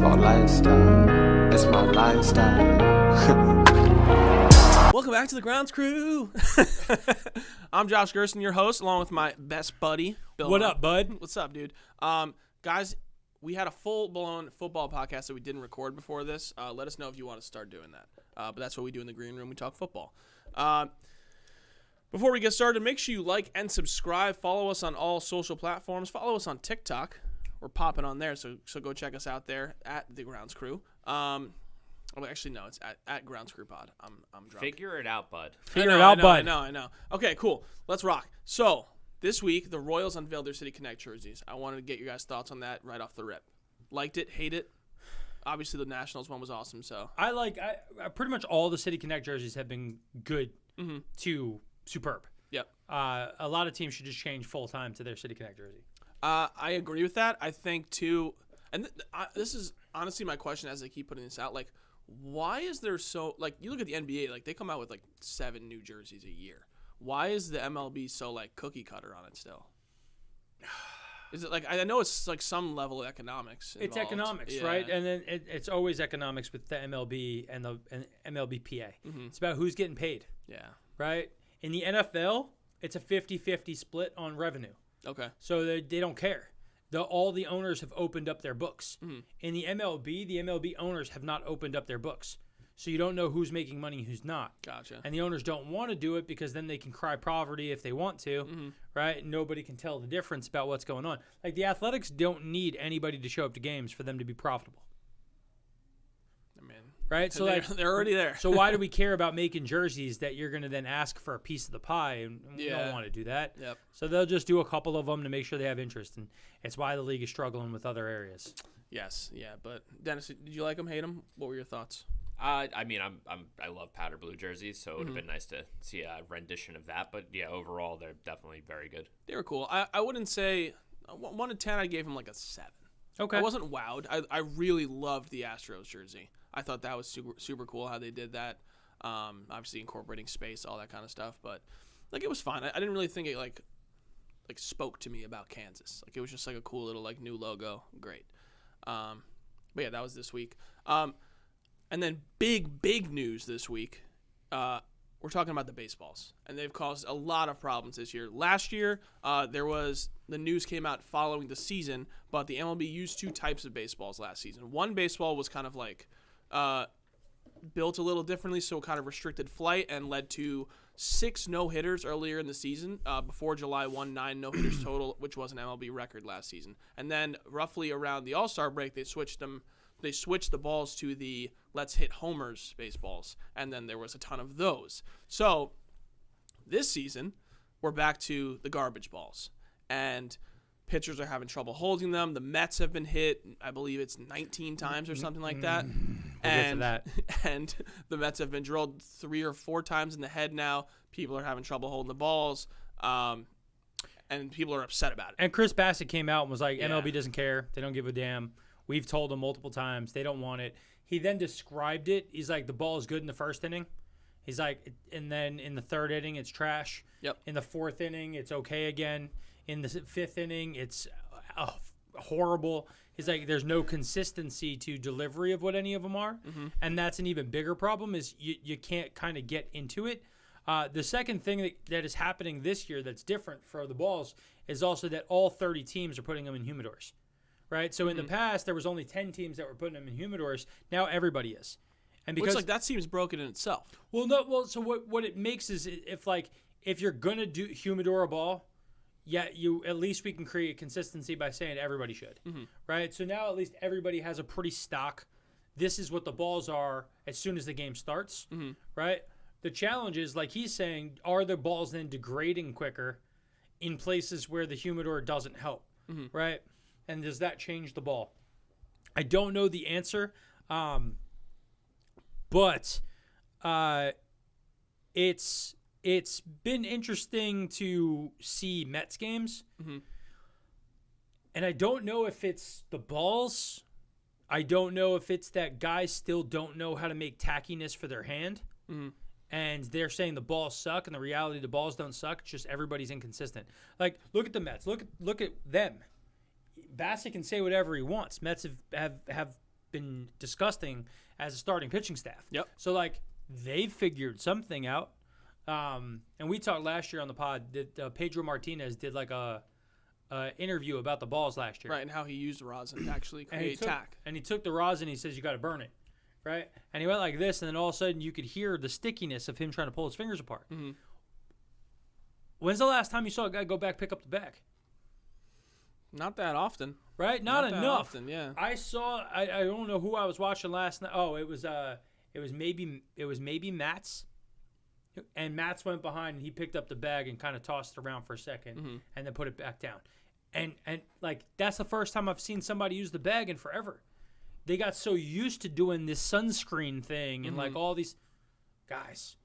Baseball lifestyle. It's my lifestyle. Welcome back to the Grounds Crew. I'm Josh Gerson, your host, along with my best buddy, Bill. What up, bud? What's up, dude? Guys, we had a full-blown football podcast that we didn't record before this. Let us know if you want to start doing that. But that's what we do in the green room. We talk football. Before we get started, make sure you like and subscribe. Follow us on all social platforms. Follow us on TikTok. We're popping on there, so go check us out there at the Grounds Crew. Well, actually, no, it's at Grounds Crew Pod. I'm drunk. Figure it out, bud. Figure it out, bud. I know. Okay, cool. Let's rock. So, this week, the Royals unveiled their City Connect jerseys. I wanted to get your guys' thoughts on that right off the rip. Liked it, hate it. Obviously, the Nationals one was awesome, so. I pretty much all the City Connect jerseys have been good to superb. Yep. A lot of teams should just change full-time to their City Connect jersey. I agree with that. I think, too, and this is honestly my question as they keep putting this out, like, why is there so, like, you look at the NBA, like, they come out with, like, 7 new jerseys a year. Why is the MLB so, like, cookie cutter on it still? Is it, like, I know it's, like, some level of economics involved. It's economics, yeah. right? And then it's always economics with the MLB and the MLBPA. It's about who's getting paid. Yeah. Right? In the NFL, it's a 50-50 split on revenue. Okay. So they don't care. All the owners have opened up their books. In the MLB owners have not opened up their books. So you don't know who's making money and who's not. Gotcha. And the owners don't want to do it because then they can cry poverty if they want to, right? Nobody can tell the difference about what's going on. Like, the Athletics don't need anybody to show up to games for them to be profitable. I mean, right? So they're already there. So why do we care about making jerseys that you're going to then ask for a piece of the pie? And we don't want to do that. Yep. So they'll just do a couple of them to make sure they have interest. And it's why the league is struggling with other areas. Yes, yeah. But, Dennis, did you like them, hate them? What were your thoughts? I mean, I love powder blue jerseys, so it would have been nice to see a rendition of that. But yeah, overall, they're definitely very good. They were cool. I wouldn't say 1 to 10. I gave them like a 7. Okay. I wasn't wowed. I really loved the Astros jersey. I thought that was super cool how they did that. Obviously incorporating space, all that kind of stuff. But like, it was fine. I didn't really think it like spoke to me about Kansas. Like, it was just like a cool little like new logo. Great. But yeah, that was this week. And then big news this week. We're talking about the baseballs, and they've caused a lot of problems this year. Last year, the news came out following the season, but the MLB used 2 types of baseballs last season. One baseball was kind of like built a little differently, so it kind of restricted flight and led to 6 no-hitters earlier in the season. Before July 1, 9 no-hitters total, which was an MLB record last season. And then roughly around the All-Star break, they switched the balls to the let's hit homers baseballs, and then there was a ton of those. So this season, we're back to the garbage balls, and pitchers are having trouble holding them. The Mets have been hit, I believe it's 19 times or something like that. And the Mets have been drilled 3 or 4 times in the head now. People are having trouble holding the balls, and people are upset about it. And Chris Bassett came out and was like, MLB doesn't care. They don't give a damn. We've told them multiple times they don't want it. He then described it. He's like, the ball is good in the first inning. He's like, and then in the 3rd inning, it's trash. Yep. In the 4th inning, it's okay again. In the 5th inning, it's horrible. He's like, there's no consistency to delivery of what any of them are. And that's an even bigger problem is you can't kind of get into it. The second thing that is happening this year that's different for the balls is also that all 30 teams are putting them in humidors. Right, so in the past there was only 10 teams that were putting them in humidors. Now everybody is, and because which, like, that seems broken in itself. So what it makes is if you're gonna do humidor a ball, at least we can create consistency by saying everybody should, right? So now at least everybody has a pretty stock. This is what the balls are as soon as the game starts, right? The challenge is, like he's saying, are the balls then degrading quicker in places where the humidor doesn't help, right? And does that change the ball? I don't know the answer, but it's been interesting to see Mets games. And I don't know if it's the balls. I don't know if it's that guys still don't know how to make tackiness for their hand. And they're saying the balls suck, and the reality the balls don't suck. It's just everybody's inconsistent. Like, look at the Mets. Look at them. Bassett can say whatever he wants. Mets have been disgusting as a starting pitching staff. Yep. So like they've figured something out. And we talked last year on the pod that Pedro Martinez did like a interview about the balls last year. Right, and how he used rosin to actually create tack. And he took the rosin. He says you got to burn it, right? And he went like this, and then all of a sudden you could hear the stickiness of him trying to pull his fingers apart. Mm-hmm. When's the last time you saw a guy go back pick up the bag? Not that often. Right? Not that enough. Often, yeah. I saw. I don't know who I was watching last night. Oh, it was maybe Matt's. And Matt's went behind and he picked up the bag and kind of tossed it around for a second and then put it back down. And like that's the first time I've seen somebody use the bag in forever. They got so used to doing this sunscreen thing and like all these guys,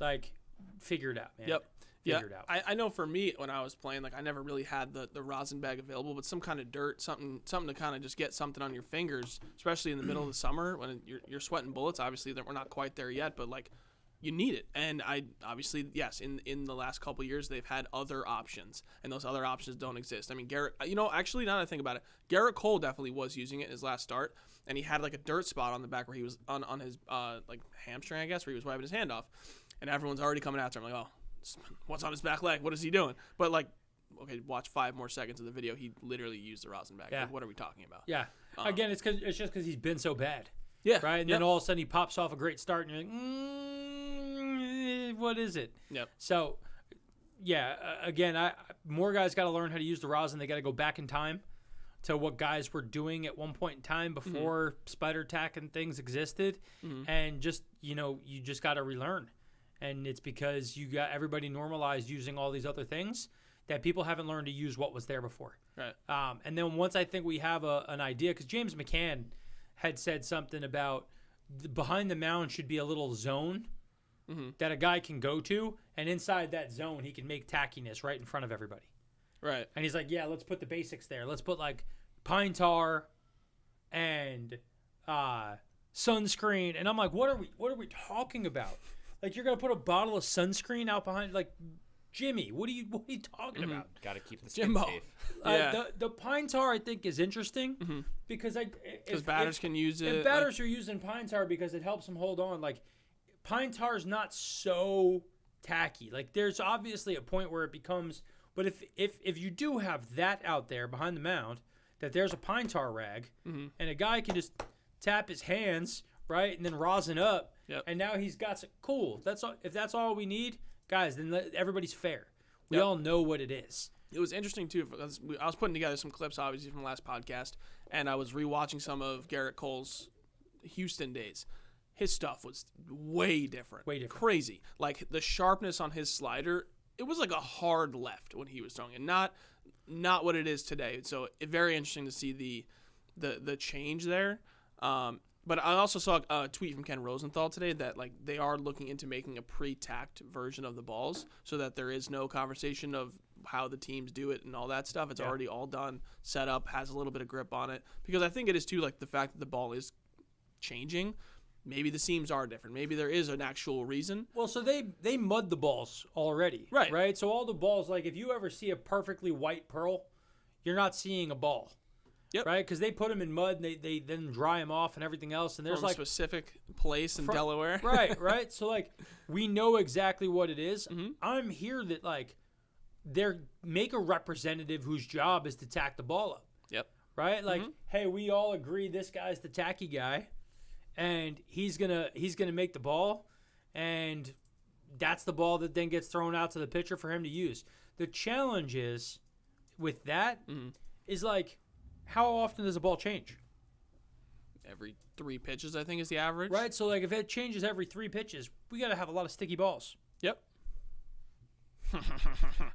like figure it out, man. Yep. Figure it out. I know for me when I was playing, like I never really had the rosin bag available, but some kind of dirt, something to kind of just get something on your fingers, especially in the middle of the summer when you're sweating bullets. Obviously, we're not quite there yet, but like you need it. And I obviously, yes, in the last couple of years, they've had other options, and those other options don't exist. I mean, Garrett, actually, now that I think about it, Garrett Cole definitely was using it in his last start, and he had like a dirt spot on the back where he was on his like hamstring, I guess, where he was wiping his hand off, and everyone's already coming after him like, oh, what's on his back leg? What is he doing? But like, okay, watch 5 more seconds of the video. He literally used the rosin bag. Yeah. Like, what are we talking about? Yeah. Again, it's just because he's been so bad. Yeah. Right? And then all of a sudden he pops off a great start and you're like, what is it? Yep. So, yeah, again, more guys got to learn how to use the rosin. They got to go back in time to what guys were doing at one point in time before spider tack and things existed. And just, you just got to relearn. And it's because you got everybody normalized using all these other things that people haven't learned to use what was there before. Right. And then once I think we have an idea, because James McCann had said something about behind the mound should be a little zone that a guy can go to, and inside that zone he can make tackiness right in front of everybody. Right. And he's like, yeah, let's put the basics there. Let's put like pine tar and sunscreen. And I'm like, what are we talking about? Like, you're gonna put a bottle of sunscreen out behind, like, Jimmy? What are you talking about? Got to keep the skin Jimbo. safe. Yeah. The pine tar I think is interesting because batters can use it. If batters are using pine tar because it helps them hold on, like pine tar is not so tacky. Like there's obviously a point where it becomes. But if you do have that out there behind the mound, that there's a pine tar rag, and a guy can just tap his hands right and then rosin up. Yep. And now he's got some, cool. That's all, if that's all we need, guys. Then everybody's fair. We all know what it is. It was interesting too because I was putting together some clips, obviously from the last podcast, and I was rewatching some of Garrett Cole's Houston days. His stuff was way different, crazy. Like the sharpness on his slider, it was like a hard left when he was throwing it, not what it is today. So very interesting to see the change there. But I also saw a tweet from Ken Rosenthal today that like they are looking into making a pre-tacked version of the balls so that there is no conversation of how the teams do it and all that stuff. It's already all done, set up, has a little bit of grip on it. Because I think it is too like the fact that the ball is changing. Maybe the seams are different. Maybe there is an actual reason. Well, so they mud the balls already. Right? So all the balls, like if you ever see a perfectly white pearl, you're not seeing a ball. Yep. Right, because they put them in mud and they then dry them off and everything else. And there's from like a specific place in Delaware. right. So like we know exactly what it is. I'm here that like make a representative whose job is to tack the ball up. Yep. Right, like hey, we all agree this guy's the tacky guy, and he's gonna make the ball, and that's the ball that then gets thrown out to the pitcher for him to use. The challenge is with that is like. How often does a ball change? Every 3 pitches, I think, is the average. Right, so like if it changes every 3 pitches, we got to have a lot of sticky balls. Yep.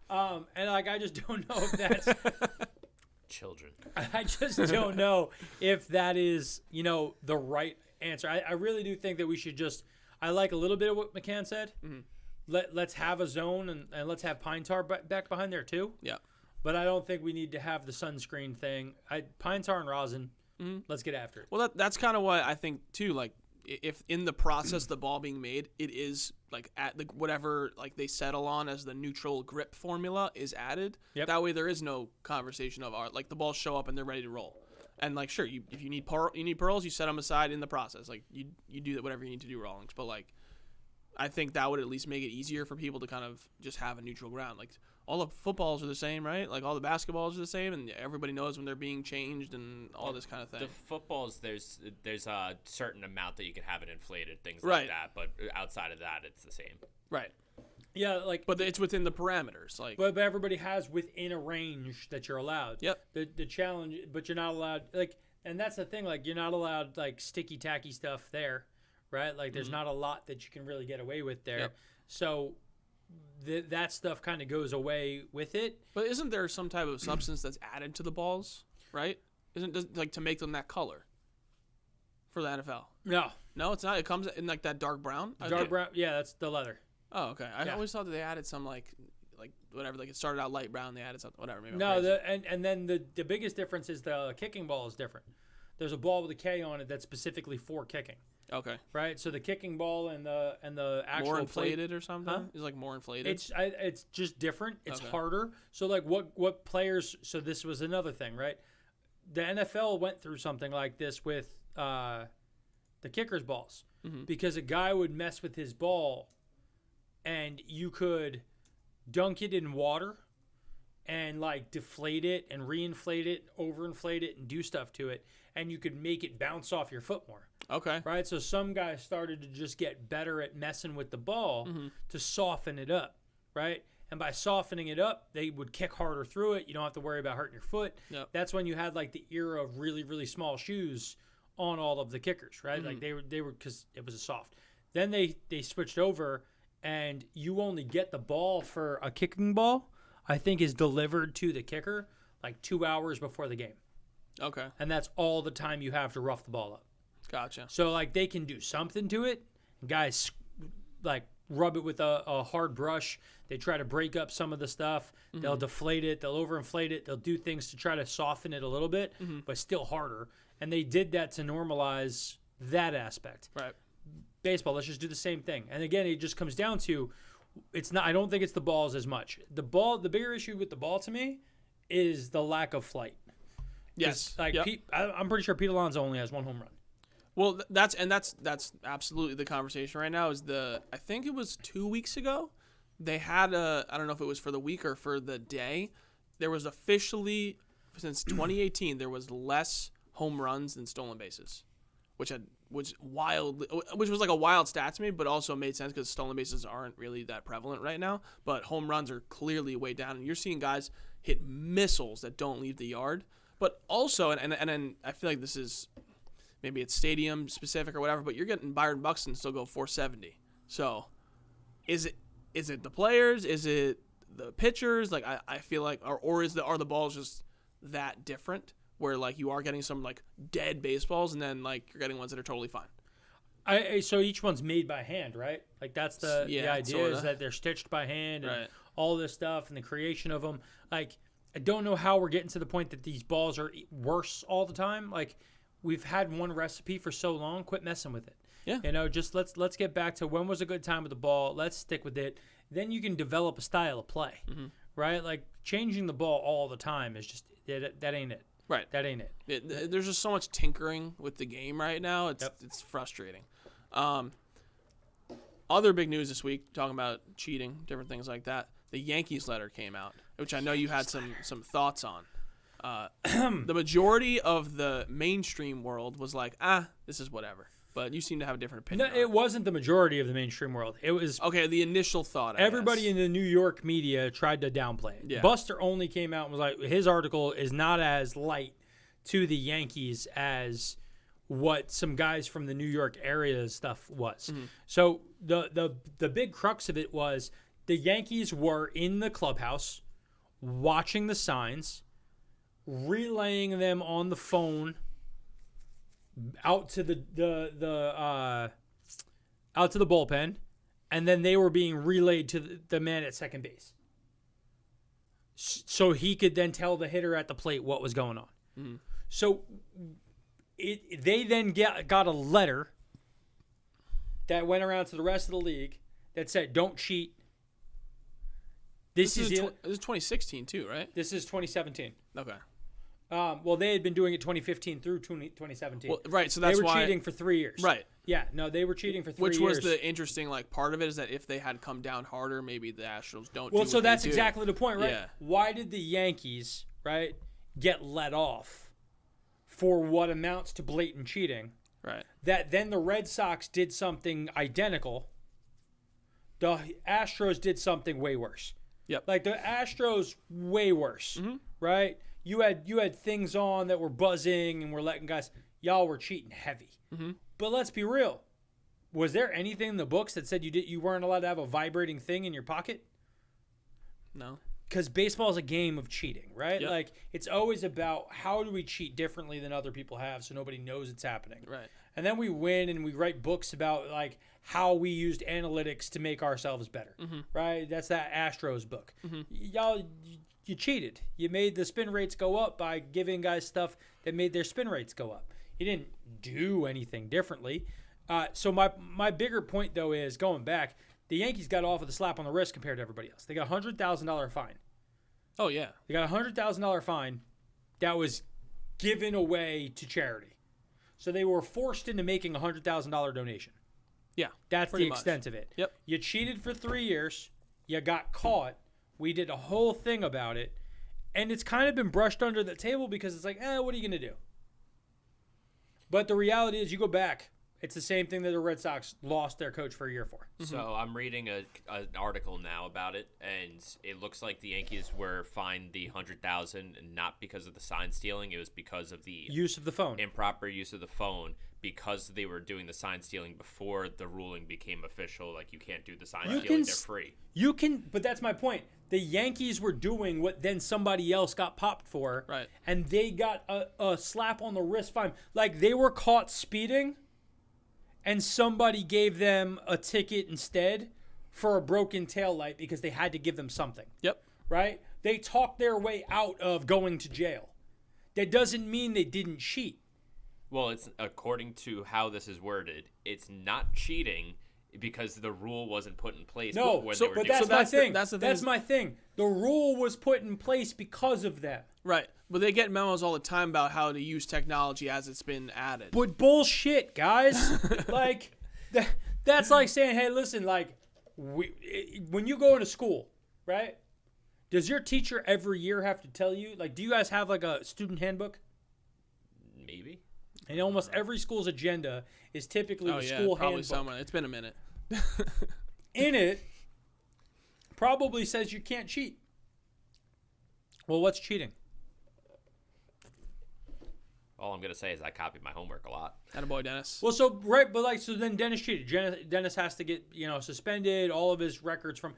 And like I just don't know if that's Children. I just don't know if that is the right answer. I really do think that we should just. I like a little bit of what McCann said. Let's have a zone and let's have pine tar back behind there too. Yeah. But I don't think we need to have the sunscreen thing. Pine tar and rosin. Let's get after it. Well, that's kind of what I think too. Like, if in the process the ball being made, it is like at the whatever like they settle on as the neutral grip formula is added. Yep. That way there is no conversation of like the balls show up and they're ready to roll. And like, sure, if you need pearls, you set them aside in the process. Like you do that, whatever you need to do, Rawlings. But like, I think that would at least make it easier for people to kind of just have a neutral ground. Like all the footballs are the same, right? Like all the basketballs are the same, and everybody knows when they're being changed and all this kind of thing. The footballs, there's a certain amount that you can have it inflated, things Right. like that. But outside of that, it's the same. Right. Yeah, like, But it's within the parameters. Like, but everybody has within a range that you're allowed. Yep. The challenge, but you're not allowed, like, and that's the thing, like, you're not allowed, like, sticky tacky stuff there, right? Like, there's not a lot that you can really get away with there. Yep. So that stuff kind of goes away with it. but isn't there some type of substance that's added to the balls, right? Like to make them that color for the NFL? No, it's not. It comes in like that dark brown. Dark brown, yeah, that's the leather. Oh, okay. I Yeah. always thought that they added some like whatever. Like it started out light brown, they added something. Whatever. Maybe I'm No, crazy. and then the biggest difference is the kicking ball is different. There's a ball with a K on it that's specifically for kicking, Okay. right? So the kicking ball and the actual More plate- inflated or something? Huh? It's like more inflated. It's just different. It's Okay. harder. So like what players? So this was another thing, right? The NFL went through something like this with the kickers' balls because a guy would mess with his ball, and you could dunk it in water and like deflate it and reinflate it, overinflate it, and do stuff to it, and you could make it bounce off your foot more. Okay. Right, so some guys started to just get better at messing with the ball to soften it up, right? And by softening it up, they would kick harder through it. You don't have to worry about hurting your foot. Yep. That's when you had like the era of really, really small shoes on all of the kickers, right? Like they were because it was a soft. Then they switched over, and you only get the ball for a kicking ball, I think, is delivered to the kicker like 2 hours before the game, Okay. and that's all the time you have to rough the ball up. Gotcha. So, like, they can do something to it. Guys, like, rub it with a hard brush. They try to break up some of the stuff. They'll deflate it. They'll overinflate it. They'll do things to try to soften it a little bit, but still harder. And they did that to normalize that aspect. Right. Baseball, let's just do the same thing. And again, it just comes down to, it's not. I don't think it's the balls as much. The bigger issue with the ball to me is the lack of flight. Yes. Like, Yep. I'm pretty sure Pete Alonso only has one home run. Well, that's absolutely the conversation right now. I think it was 2 weeks ago, they had I don't know if it was for the week or for the day, there was officially, since 2018, there was less home runs than stolen bases, which was like a wild stat to me, but also made sense because stolen bases aren't really that prevalent right now. But home runs are clearly way down, and you're seeing guys hit missiles that don't leave the yard. But also, and I feel like this is, maybe it's stadium specific or whatever, but you're getting Byron Buxton still go 470. So is it the players? Is it the pitchers? Like I feel like, or are the balls just that different where like you are getting some like dead baseballs and then like you're getting ones that are totally fine? So each one's made by hand, right? Like that's the idea sorta. is that they're stitched by hand and Right. all this stuff and the creation of them. Like, I don't know how we're getting to the point that these balls are worse all the time. Like, we've had one recipe for so long. Quit messing with it. Yeah. You know, just let's get back to when was a good time with the ball. Let's stick with it. Then you can develop a style of play, right? Like changing the ball all the time is just that ain't it. Right. That ain't it. There's just so much tinkering with the game right now. It's frustrating. Other big news this week, talking about cheating, different things like that. The Yankees letter came out, which I know you had some thoughts on. The majority of the mainstream world was like, this is whatever. But you seem to have a different opinion. No, on it wasn't the majority of the mainstream world. It was Okay, the initial thought. everybody in the New York media tried to downplay it. Yeah. Buster only came out and was like, his article is not as light to the Yankees as what some guys from the New York area stuff was. So the big crux of it was the Yankees were in the clubhouse watching the signs, relaying them on the phone out to the bullpen, and then they were being relayed to the man at second base, so he could then tell the hitter at the plate what was going on. So they then got a letter that went around to the rest of the league that said, "Don't cheat." This is 2016 too, right? This is 2017. Okay. Well, they had been doing it 2015 through 2017. Well, right, so that's they were why cheating for 3 years. Right. Yeah, no, they were cheating for 3 years. Which was the interesting part of it is that if they had come down harder, maybe the Astros don't. Well, do so what that's they do. exactly the point, right? Yeah. Why did the Yankees, right, get let off for what amounts to blatant cheating? Right. That then the Red Sox did something identical. The Astros did something way worse. Yep. Like the Astros, way worse, right? You had things on that were buzzing and were letting guys. Y'all were cheating heavy. But let's be real. Was there anything in the books that said you weren't allowed to have a vibrating thing in your pocket? No. Because baseball is a game of cheating, right? Yep. Like it's always about how do we cheat differently than other people have, so nobody knows it's happening. Right. And then we win and we write books about like how we used analytics to make ourselves better, right? That's that Astros book. Y'all, you cheated. You made the spin rates go up by giving guys stuff that made their spin rates go up. You didn't do anything differently. So my bigger point though is going back. The Yankees got off with a slap on the wrist compared to everybody else. They got a $100,000 fine. Oh yeah. They got a $100,000 fine that was given away to charity. So they were forced into making a $100,000 donation. Yeah. That's pretty the much. extent of it. Yep. You cheated for 3 years. You got caught. We did a whole thing about it. And it's kind of been brushed under the table because it's like, what are you going to do? But the reality is you go back. It's the same thing that the Red Sox lost their coach for a year for. So I'm reading an article now about it, and it looks like the Yankees were fined the $100,000 not because of the sign stealing. It was because of the Use of the phone. improper use of the phone, because they were doing the sign stealing before the ruling became official. Like you can't do the sign stealing; they're free. You can, but that's my point. The Yankees were doing what then somebody else got popped for, Right. and they got a slap on the wrist fine. Like they were caught speeding, and somebody gave them a ticket instead for a broken taillight because they had to give them something. Yep. Right? They talked their way out of going to jail. That doesn't mean they didn't cheat. Well, it's according to how this is worded, it's not cheating because the rule wasn't put in place. No, when so, they were but doing that's it. my the- thing. that's the thing That's is- my thing. The rule was put in place because of them. Right. But they get memos all the time about how to use technology as it's been added. But bullshit, guys. Like, that's like saying, hey, listen, like, when you go into school, right? Does your teacher every year have to tell you, like, do you guys have like a student handbook? Maybe. And almost every school's agenda is typically Oh the yeah, school probably handbook. someone. It's been a minute. In it, probably says you can't cheat. Well, what's cheating? All I'm gonna say is I copied my homework a lot. Attaboy, Dennis. Well, so right, but like, so then Dennis cheated. Dennis has to get suspended. All of his records from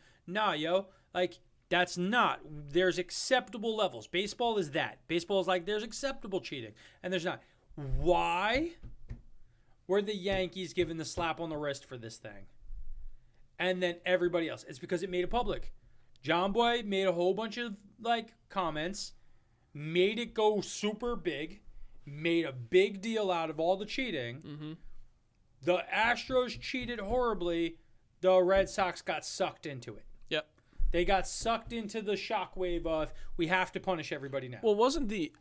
like that's not. There's acceptable levels. Baseball is that. Baseball is like there's acceptable cheating, and there's not. Why were the Yankees given the slap on the wrist for this thing, and then everybody else? It's because it made it public. John Boy made a whole bunch of like comments, made it go super big. Made a big deal out of all the cheating. The Astros cheated horribly. The Red Sox got sucked into it. Yep. They got sucked into the shockwave of we have to punish everybody now. Well, wasn't the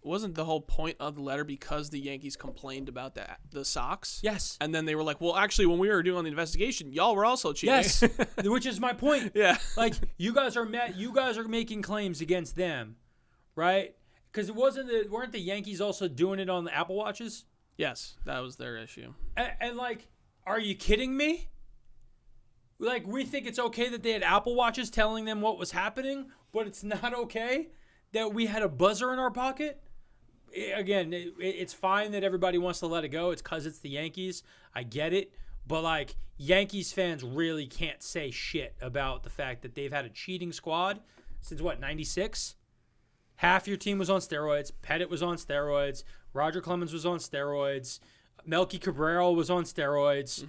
whole point of the letter because the Yankees complained about the Sox? Yes. And then they were like, well, actually, when we were doing the investigation, y'all were also cheating. Yes. Which is my point. Yeah. Like you guys are making claims against them, right? Because weren't the Yankees also doing it on the Apple Watches? Yes, that was their issue. And like, are you kidding me? Like, we think it's okay that they had Apple Watches telling them what was happening, but it's not okay that we had a buzzer in our pocket? Again, it's fine that everybody wants to let it go. It's because it's the Yankees. I get it. But, like, Yankees fans really can't say shit about the fact that they've had a cheating squad since, 96? Half your team was on steroids. Pettit was on steroids. Roger Clemens was on steroids. Melky Cabrera was on steroids.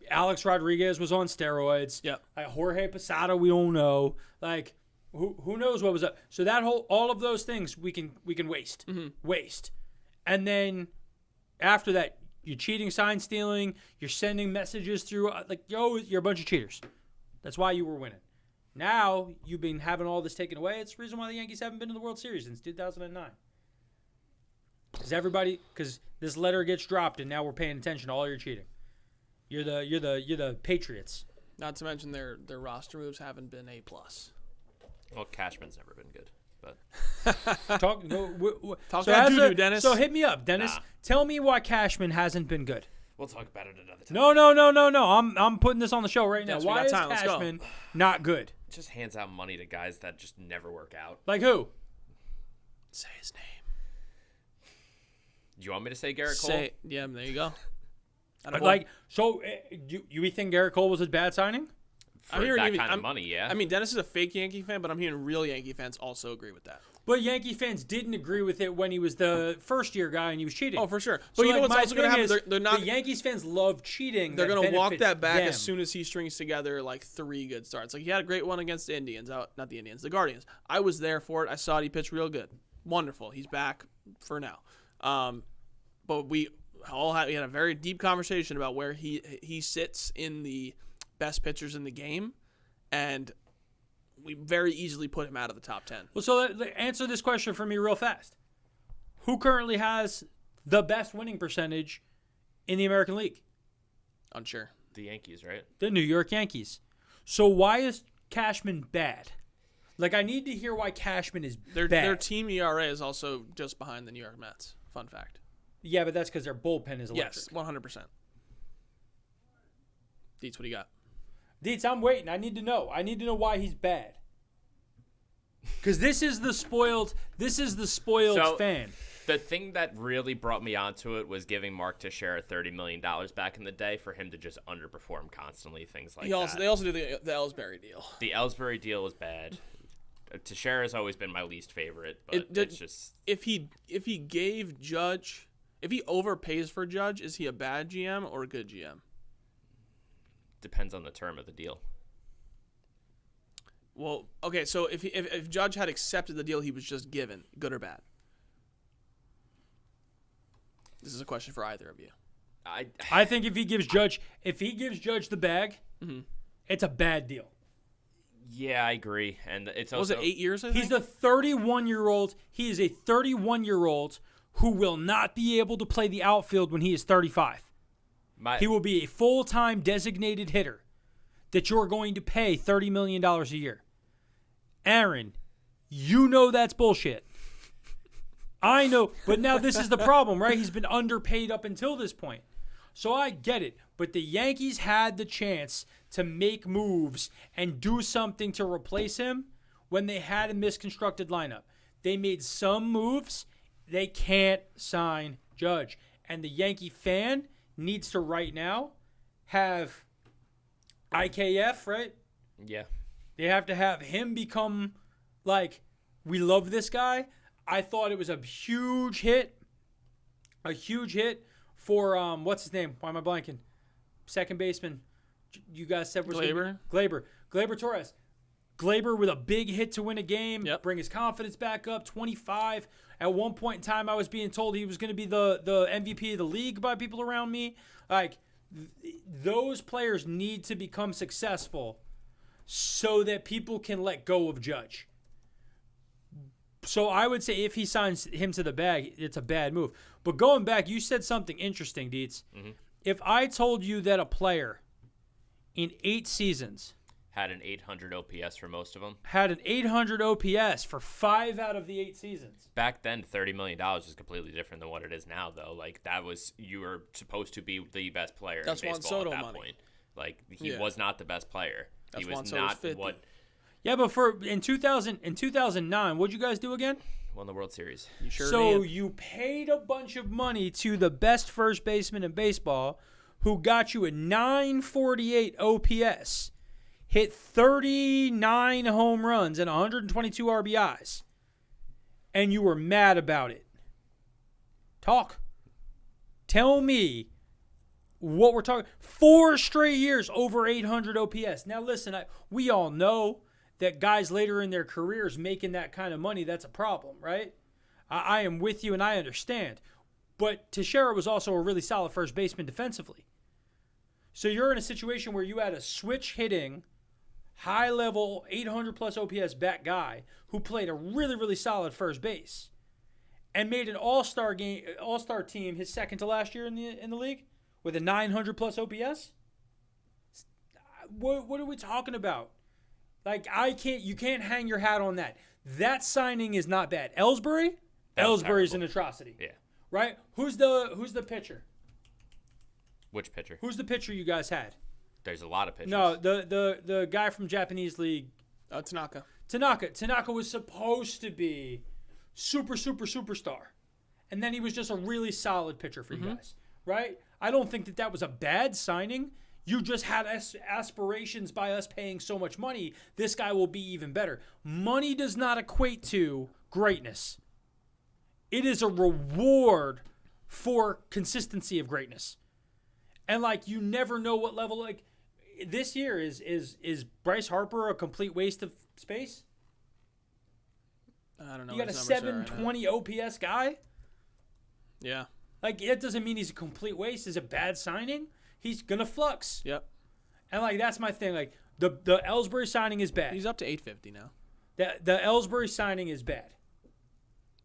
Alex Rodriguez was on steroids. Yep. Like Jorge Posada, we don't know. Like, who knows what was up? So that all of those things we can waste, waste, and then after that, you're cheating, sign stealing. You're sending messages through you're a bunch of cheaters. That's why you were winning. Now, you've been having all this taken away. It's the reason why the Yankees haven't been to the World Series since 2009. Because this letter gets dropped, and now we're paying attention to all your cheating. You're the Patriots. Not to mention their roster moves haven't been A+. Well, Cashman's never been good, but Talk so that doo-doo, Dennis. So hit me up, Dennis. Nah. Tell me why Cashman hasn't been good. we'll talk about it another time. No. I'm putting this on the show right now. Yes, we Why got is time. Let's go. Cashman not good? Just hands out money to guys that just never work out. Like who? Say his name. Do you want me to say Garrett Cole? Yeah, there you go. You think Garrett Cole was a bad signing? For I'm hearing that even- kind I'm- of money, yeah. I mean, Dennis is a fake Yankee fan, but I'm hearing real Yankee fans also agree with that. But Yankee fans didn't agree with it when he was the first-year guy and he was cheating. Oh, for sure. So But you know like, what's my also going to thing happen? is, They're not. The Yankees fans love cheating. They're going to walk benefits that back them. as soon as he strings together like 3 good starts. Like he had a great one against the Indians. Not the Indians, the Guardians. I was there for it. I saw it. He pitched real good. Wonderful. He's back for now. But we had a very deep conversation about where he sits in the best pitchers in the game, and we very easily put him out of the top 10. Well, so answer this question for me real fast. Who currently has the best winning percentage in the American League? Unsure. the Yankees, right? The New York Yankees. So why is Cashman bad? Like, I need to hear why Cashman is Their bad. team ERA is also just behind the New York Mets. Fun fact. Yeah, but that's because their bullpen is electric. Yes, 100%. Deets, what do you got? Deets, I'm waiting. I need to know. I need to know why he's bad. Because this is the spoiled So- fan. The thing that really brought me onto it was giving Mark Teixeira $30 million back in the day for him to just underperform constantly, things like that. They also do the Ellsbury deal. The Ellsbury deal was bad. Teixeira's always been my least favorite, but it's just... If he gave Judge, if he overpays for Judge, is he a bad GM or a good GM? Depends on the term of the deal. Well, okay, so if Judge had accepted the deal he was just given, good or bad? This is a question for either of you. I think if he gives Judge the bag, it's a bad deal. Yeah, I agree. And it's What was also... it, 8 years, I think? He's a 31-year-old. He is a 31-year-old who will not be able to play the outfield when he is 35. He will be a full-time designated hitter that you're going to pay $30 million a year. Aaron, you know that's bullshit. I know, but now this is the problem, right? He's been underpaid up until this point. So I get it, but the Yankees had the chance to make moves and do something to replace him when they had a misconstructed lineup. They made some moves. They can't sign Judge. And the Yankee fan needs to right now have IKF, right? Yeah. They have to have him become like, we love this guy. I thought it was a huge hit for, what's his name? Why am I blanking? Second baseman. You guys said was Glaber? Glaber Torres. Glaber with a big hit to win a game, Yep. bring his confidence back up, 25. At one point in time, I was being told he was going to be the MVP of the league by people around me. Like, those players need to become successful so that people can let go of Judge. So I would say if he signs him to the bag, it's a bad move. But going back, you said something interesting, Dietz. Mm-hmm. If I told you that a player in 8 seasons Had an 800 OPS for most of them. had an 800 OPS for 5 out of the 8 seasons. Back then, $30 million was completely different than what it is now, though. Like, that was, you were supposed to be the best player That's in Juan baseball Soto at that money. point. Like, he Yeah. was not the best player. That's he was Juan Soto's not 50. what Yeah, but in 2009, what'd you guys do again? won the World Series. You sure So did. you paid a bunch of money to the best first baseman in baseball who got you a 948 OPS, hit 39 home runs and 122 RBIs, and you were mad about it. Talk. Tell me what we're talking. 4 straight years over 800 OPS. Now listen, we all know that guys later in their careers making that kind of money, that's a problem, right? I am with you and I understand. But Teixeira was also a really solid first baseman defensively. So you're in a situation where you had a switch hitting, high level, 800 plus OPS back guy who played a really, really solid first base. and made an all-star team his second to last year in the league with a 900+ OPS. What are we talking about? Like, you can't hang your hat on that. That signing is not bad. Ellsbury's an atrocity. Yeah. Right? Who's the pitcher? Which pitcher? Who's the pitcher you guys had? There's a lot of pitchers. No, the guy from Japanese league. Tanaka. Tanaka was supposed to be superstar. And then he was just a really solid pitcher for you guys. Right? I don't think that was a bad signing. You just had aspirations by us paying so much money. This guy will be even better. Money does not equate to greatness. It is a reward for consistency of greatness. And, like, you never know what level. Like, this year, is Bryce Harper a complete waste of space? I don't know. You got a 720 OPS guy? Yeah. Like, it doesn't mean he's a complete waste. Is a bad signing? He's going to flux. Yep. And, like, that's my thing. Like, the Ellsbury signing is bad. He's up to 850 now. The Ellsbury signing is bad.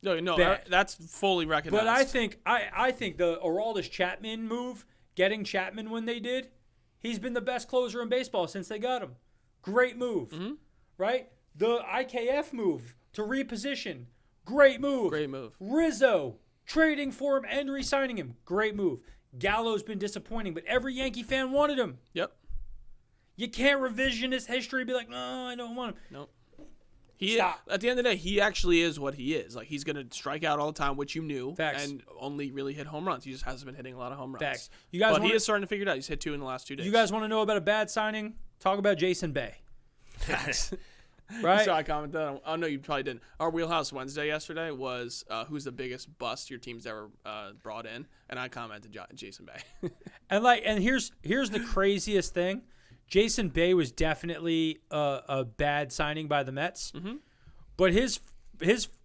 No, Bad. that's fully recognized. But I think the Aroldis Chapman move, getting Chapman when they did, he's been the best closer in baseball since they got him. Great move. Right? The IKF move to reposition, great move. Great move. Rizzo, trading for him and re-signing him, great move. Gallo's been disappointing, but every Yankee fan wanted him. Yep. You can't revisionist history and be like, no, I don't want him. Nope. Stop. At the end of the day, he actually is what he is. Like, he's going to strike out all the time, which you knew, Facts. and only really hit home runs. He just hasn't been hitting a lot of home runs. Facts. You guys but he is starting to figure it out. He's hit 2 in the last 2 days. You guys want to know about a bad signing? Talk about Jason Bay. Facts. Right? You saw I commented on. Oh, no, you probably didn't. Our Wheelhouse Wednesday yesterday was who's the biggest bust your team's ever brought in, and I commented Jason Bay. And here's the craziest thing. Jason Bay was definitely a bad signing by the Mets. But his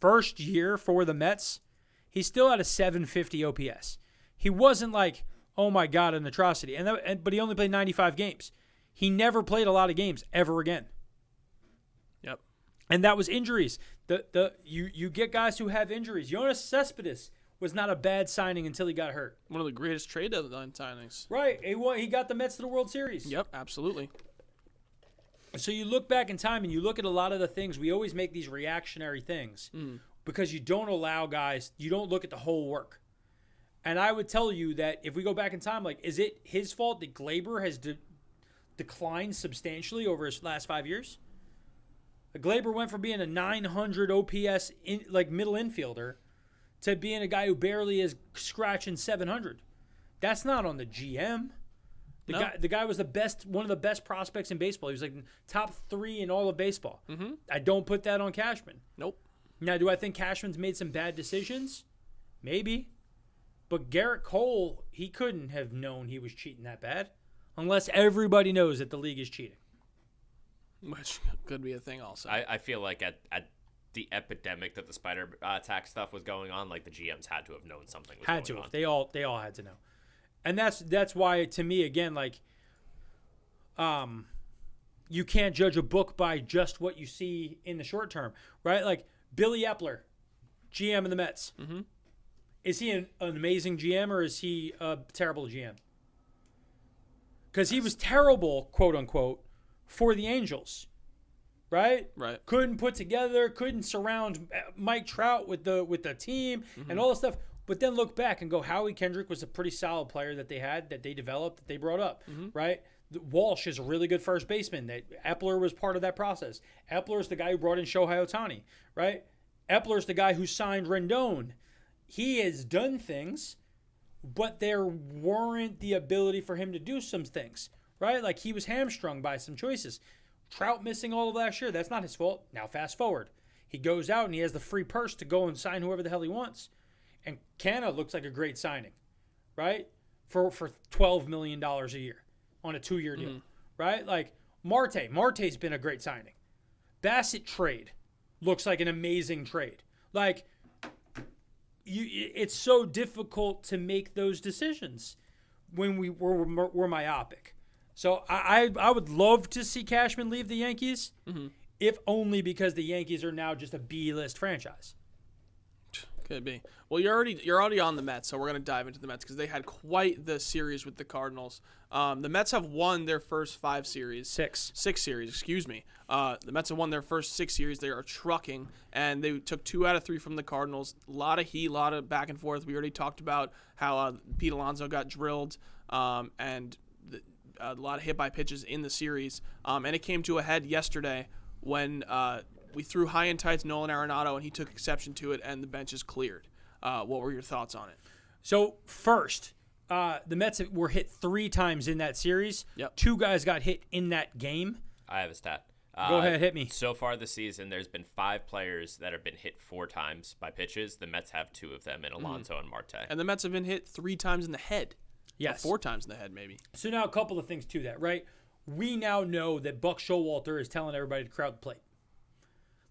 first year for the Mets, he still had a 750 OPS. He wasn't like, oh my God, an atrocity. But he only played 95 games. He never played a lot of games ever again. Yep. And that was injuries. You get guys who have injuries. Yoenis Cespedes was not a bad signing until he got hurt. One of the greatest trade deadline signings. Right. He got the Mets to the World Series. Yep, absolutely. So you look back in time and you look at a lot of the things. We always make these reactionary things because you don't allow guys, you don't look at the whole work. And I would tell you that if we go back in time, like, is it his fault that Glaber has declined substantially over his last 5 years? Glaber went from being a 900 OPS middle infielder to being a guy who barely is scratching 700. That's not on the GM. The guy was one of the best prospects in baseball. He was like top 3 in all of baseball. I don't put that on Cashman. Nope. Now, do I think Cashman's made some bad decisions? Maybe. But Garrett Cole, he couldn't have known he was cheating that bad unless everybody knows that the league is cheating. Which could be a thing also. I feel like at the epidemic that the spider attack stuff was going on, like, the GMs had to have known something was going on. They all had to know. And that's why, to me, again, like, you can't judge a book by just what you see in the short term, right? Like, Billy Epler, GM of the Mets. Is he an amazing GM or is he a terrible GM? Because he was terrible, quote unquote, for the Angels, right? Right. Couldn't put together, couldn't surround Mike Trout with the team and all this stuff. But then look back and go, Howie Kendrick was a pretty solid player that they had, that they developed, that they brought up, right? Walsh is a really good first baseman. Epler was part of that process. Epler is the guy who brought in Shohei Ohtani, right? Epler is the guy who signed Rendon. He has done things, but there weren't the ability for him to do some things, right? Like, he was hamstrung by some choices. Trout missing all of last year, that's not his fault. Now fast forward. He goes out and he has the free purse to go and sign whoever the hell he wants. And Canna looks like a great signing, right? For $12 million a year on a 2-year deal, right? Like, Marte's been a great signing. Bassett trade looks like an amazing trade. Like, it's so difficult to make those decisions when we're myopic. So I would love to see Cashman leave the Yankees, if only because the Yankees are now just a B-list franchise. Could be. Well, you're already on the Mets, so we're gonna dive into the Mets because they had quite the series with the Cardinals. The Mets have won their first 5 series. Six series. Excuse me. The Mets have won their first 6 series. They are trucking, and they took 2 out of 3 from the Cardinals. A lot of heat, a lot of back and forth. We already talked about how Pete Alonso got drilled, and a lot of hit by pitches in the series. And it came to a head yesterday when we threw high and tight to Nolan Arenado, and he took exception to it, and the bench is cleared. What were your thoughts on it? So first, the Mets were hit 3 times in that series. Yep. 2 guys got hit in that game. I have a stat. Go ahead, hit me. So far this season, there's been 5 players that have been hit 4 times by pitches. The Mets have 2 of them in Alonso and Marte. And the Mets have been hit 3 times in the head. Yes. Or 4 times in the head, maybe. So now a couple of things to that, right? We now know that Buck Showalter is telling everybody to crowd the plate.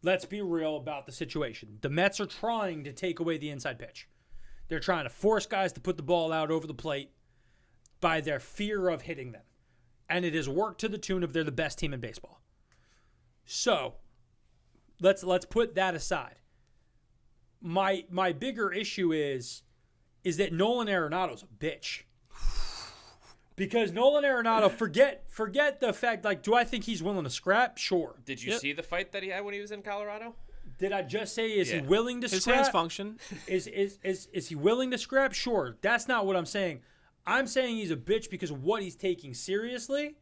Let's be real about the situation. The Mets are trying to take away the inside pitch. They're trying to force guys to put the ball out over the plate by their fear of hitting them. And it has worked to the tune of they're the best team in baseball. So, let's put that aside. My bigger issue is that Nolan Arenado's a bitch. Because Nolan Arenado, forget the fact, like, do I think he's willing to scrap? Sure. Did you see the fight that he had when he was in Colorado? Did I just say, is he willing to His scrap? hands function. Is he willing to scrap? Sure. That's not what I'm saying. I'm saying he's a bitch because of what he's taking seriously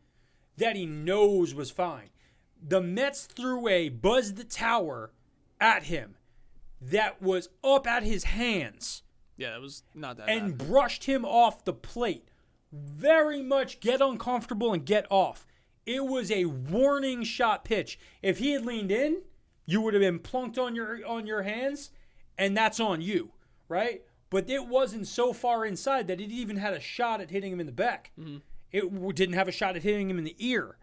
that he knows was fine. The Mets threw a Buzz the Tower at him that was up at his hands. Yeah, it was not that and bad. brushed him off the plate. Very much get uncomfortable and get off. It was a warning shot pitch. If he had leaned in, you would have been plunked on your hands, and that's on you, right? But it wasn't so far inside that it even had a shot at hitting him in the back. Mm-hmm. It didn't have a shot at hitting him in the ear.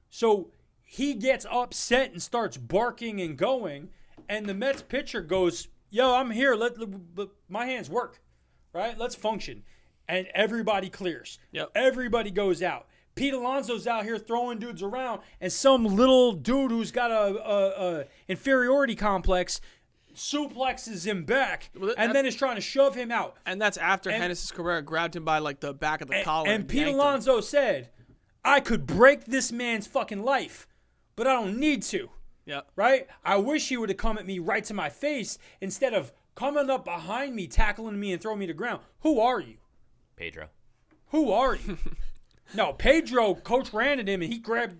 So he gets upset and starts barking and going, and the Mets pitcher goes, yo, I'm here. Let my hands work, right? Let's function. And everybody clears. Yep. Everybody goes out. Pete Alonso's out here throwing dudes around, and some little dude who's got a inferiority complex suplexes him back, and then is trying to shove him out. And that's after Genesis Cabrera grabbed him by like the back of the collar. And Pete Alonso said, I could break this man's fucking life, but I don't need to. Yeah. Right? I wish he would have come at me right to my face instead of coming up behind me, tackling me, and throwing me to the ground. Who are you? Pedro. Who are you? No, Pedro, coach ran at him, and he grabbed.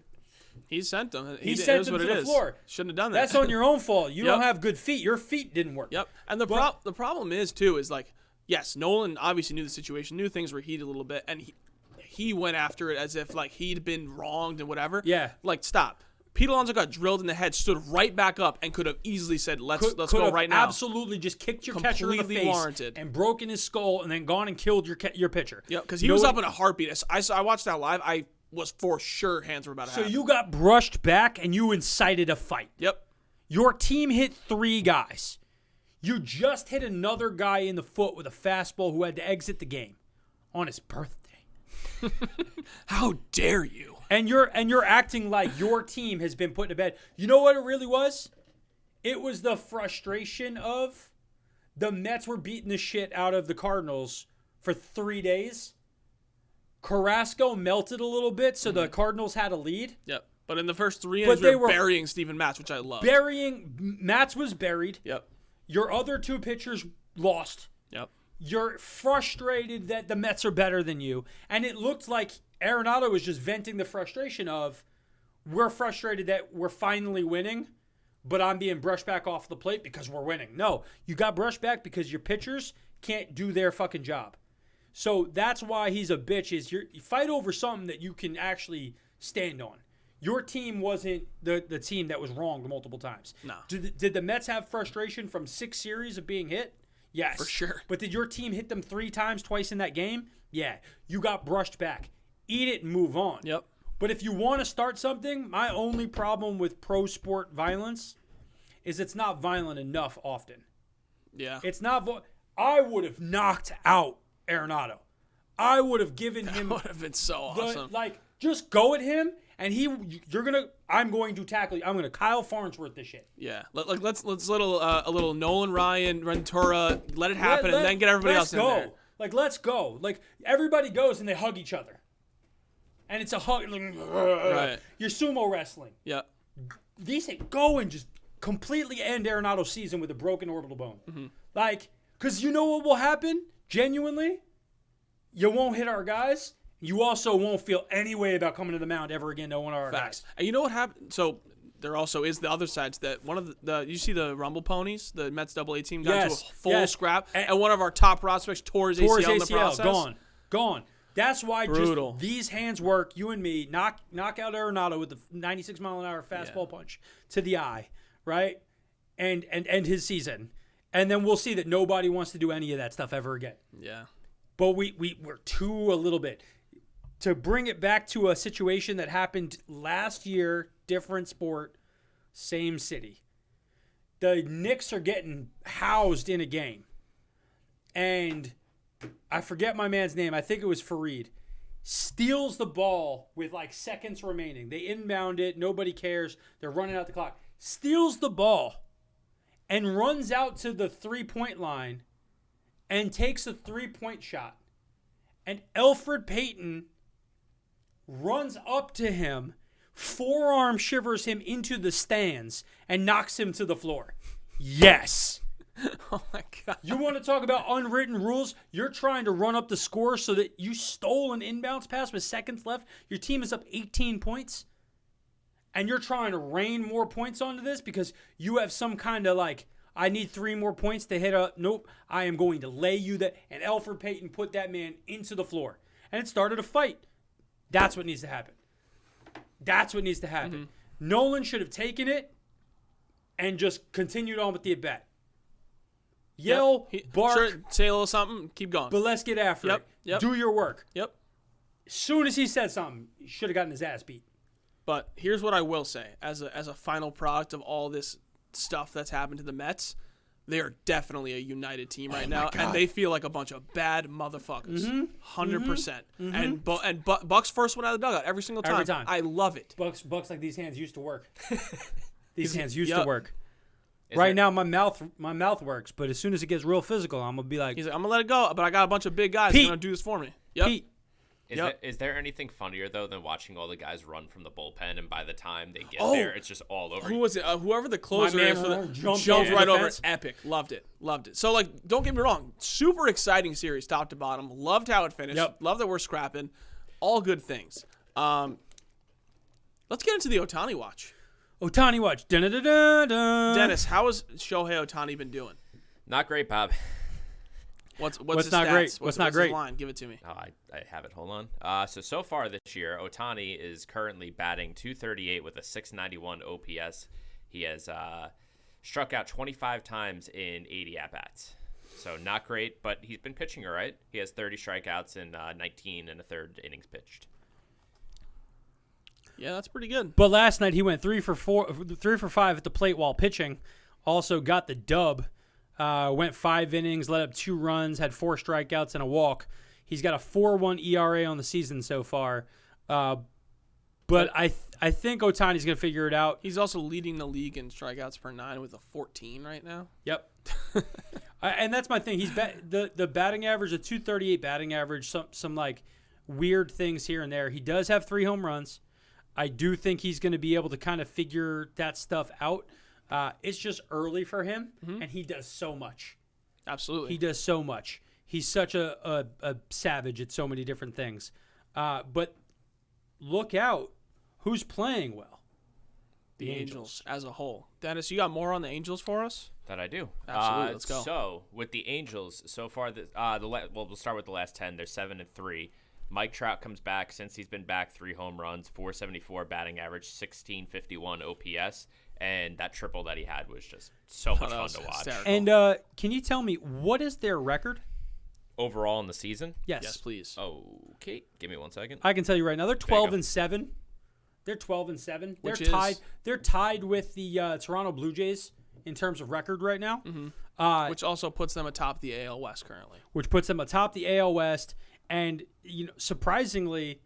He sent them. He sent them to the floor. Shouldn't have done that. That's on your own fault. You don't have good feet. Your feet didn't work. Yep. And the problem is, too, is like, yes, Nolan obviously knew the situation, knew things were heated a little bit, and he went after it as if, like, he'd been wronged and whatever. Yeah. Like, stop. Pete Alonso got drilled in the head, stood right back up, and could have easily said, let's go right now. Absolutely just kicked your catcher in the face warranted. And broken his skull and then gone and killed your pitcher. Yeah, because he was up in a heartbeat. I watched that live. I was for sure hands were about to happen. So you got brushed back and you incited a fight. Yep. Your team hit 3 guys. You just hit another guy in the foot with a fastball who had to exit the game on his birthday. How dare you? And you're acting like your team has been put to bed. You know what it really was? It was the frustration of the Mets were beating the shit out of the Cardinals for 3 days. Carrasco melted a little bit, so the Cardinals had a lead. Yep. But in the first 3 innings, they were burying Steven Matz, which I love. Matz was buried. Yep. Your other 2 pitchers lost. Yep. You're frustrated that the Mets are better than you. And it looked like Arenado was just venting the frustration of, we're frustrated that we're finally winning, but I'm being brushed back off the plate because we're winning. No, you got brushed back because your pitchers can't do their fucking job. So that's why he's a bitch, is you fight over something that you can actually stand on. Your team wasn't the team that was wronged multiple times. No. Did the Mets have frustration from 6 series of being hit? Yes. For sure. But did your team hit them 3 times, twice in that game? Yeah. You got brushed back. Eat it and move on. Yep. But if you want to start something, my only problem with pro sport violence is it's not violent enough often. Yeah. It's not. I would have knocked out Arenado. I would have given him. That would have been so awesome. Just go at him And I'm going to tackle you. I'm going to Kyle Farnsworth this shit. Yeah. Let's a little Nolan Ryan, Ventura, let it happen, and then get everybody else in there. Let's go. Everybody goes and they hug each other. And it's a hug. Right. You're sumo wrestling. Yeah. These things go and just completely end Arenado's season with a broken orbital bone. Because you know what will happen? Genuinely, you won't hit our guys. You also won't feel any way about coming to the mound ever again to one of our guys. And you know what happened? So there also is the other sides that one of the you see the Rumble Ponies, the Mets AA team got into a full scrap, and one of our top prospects tore his ACL in the process. Gone. That's why Brutal. Just these hands work. You and me knock out Arenado with the 96-mile-an-hour fastball punch to the eye, right? And end his season. And then we'll see that nobody wants to do any of that stuff ever again. Yeah. But we're too a little bit. To bring it back to a situation that happened last year, different sport, same city. The Knicks are getting housed in a game. And I forget my man's name. I think it was Fareed. Steals the ball with seconds remaining. They inbound it. Nobody cares. They're running out the clock. Steals the ball and runs out to the three-point line and takes a three-point shot. And Elfrid Payton runs up to him, forearm shivers him into the stands, and knocks him to the floor. Yes. Oh, my God. You want to talk about unwritten rules? You're trying to run up the score so that you stole an inbounds pass with seconds left. Your team is up 18 points. And you're trying to rain more points onto this because you have some kind of I need 3 more points to hit a... Nope, I am going to lay you that... And Elfrid Payton put that man into the floor. And it started a fight. That's what needs to happen. Mm-hmm. Nolan should have taken it and just continued on with the at-bat. Yell, bark. Sure, say a little something, keep going. But let's get after it. Yep. Do your work. Yep. As soon as he said something, he should have gotten his ass beat. But here's what I will say. As a final product of all this stuff that's happened to the Mets, they are definitely a united team right now, and they feel like a bunch of bad motherfuckers. 100%. And Buck's first one out of the dugout every single time. Every time. I love it. Buck's like these hands used to work. These hands used to work. Is now my mouth works, but as soon as it gets real physical, I'm gonna be like, he's like, I'm gonna let it go, but I got a bunch of big guys who are gonna do this for me. Yep. Pete. Is there anything funnier though than watching all the guys run from the bullpen, and by the time they get there, it's just all over? Who was it? Whoever the closer is for the jumped right over. Epic. Loved it. So don't get me wrong. Super exciting series, top to bottom. Loved how it finished. Yep. Love that we're scrapping. All good things. Let's get into the Ohtani Watch. Ohtani Watch. Dun-dun-dun-dun. Dennis, how has Shohei Ohtani been doing? Not great, Bob. What's his not stats? great? What's not his great? line? Give it to me. Oh, I have it. Hold on. So far this year, Ohtani is currently batting .238 with a .691 OPS. He has struck out 25 times in 80 at-bats. So not great, but he's been pitching all right. He has 30 strikeouts in 19 and a third innings pitched. Yeah, that's pretty good. But last night he went 3 for 5 at the plate while pitching. Also got the dub. Went 5 innings, let up 2 runs, had 4 strikeouts and a walk. He's got a 4.1 ERA on the season so far. But I think Ohtani's going to figure it out. He's also leading the league in strikeouts per 9 with a 14 right now. Yep. And that's my thing. He's the batting average, a .238 batting average, some weird things here and there. He does have 3 home runs. I do think he's going to be able to kind of figure that stuff out. It's just early for him, and he does so much. Absolutely. He does so much. He's such a savage at so many different things. But look out. Who's playing well? The Angels as a whole. Dennis, you got more on the Angels for us? That I do. Absolutely. Let's go. So, with the Angels, so far, we'll start with the last 10. They're 7-3. Mike Trout comes back. Since he's been back, 3 home runs, .474 batting average, 1651 OPS. And that triple that he had was just so much fun to watch. Hysterical. And can you tell me, what is their record? Overall in the season? Yes, please. Okay, give me 1 second. I can tell you right now, they're 12-7. They're 12-7. They're tied with the Toronto Blue Jays in terms of record right now. Mm-hmm. Which also puts them atop the AL West currently. Which puts them atop the AL West. And surprisingly,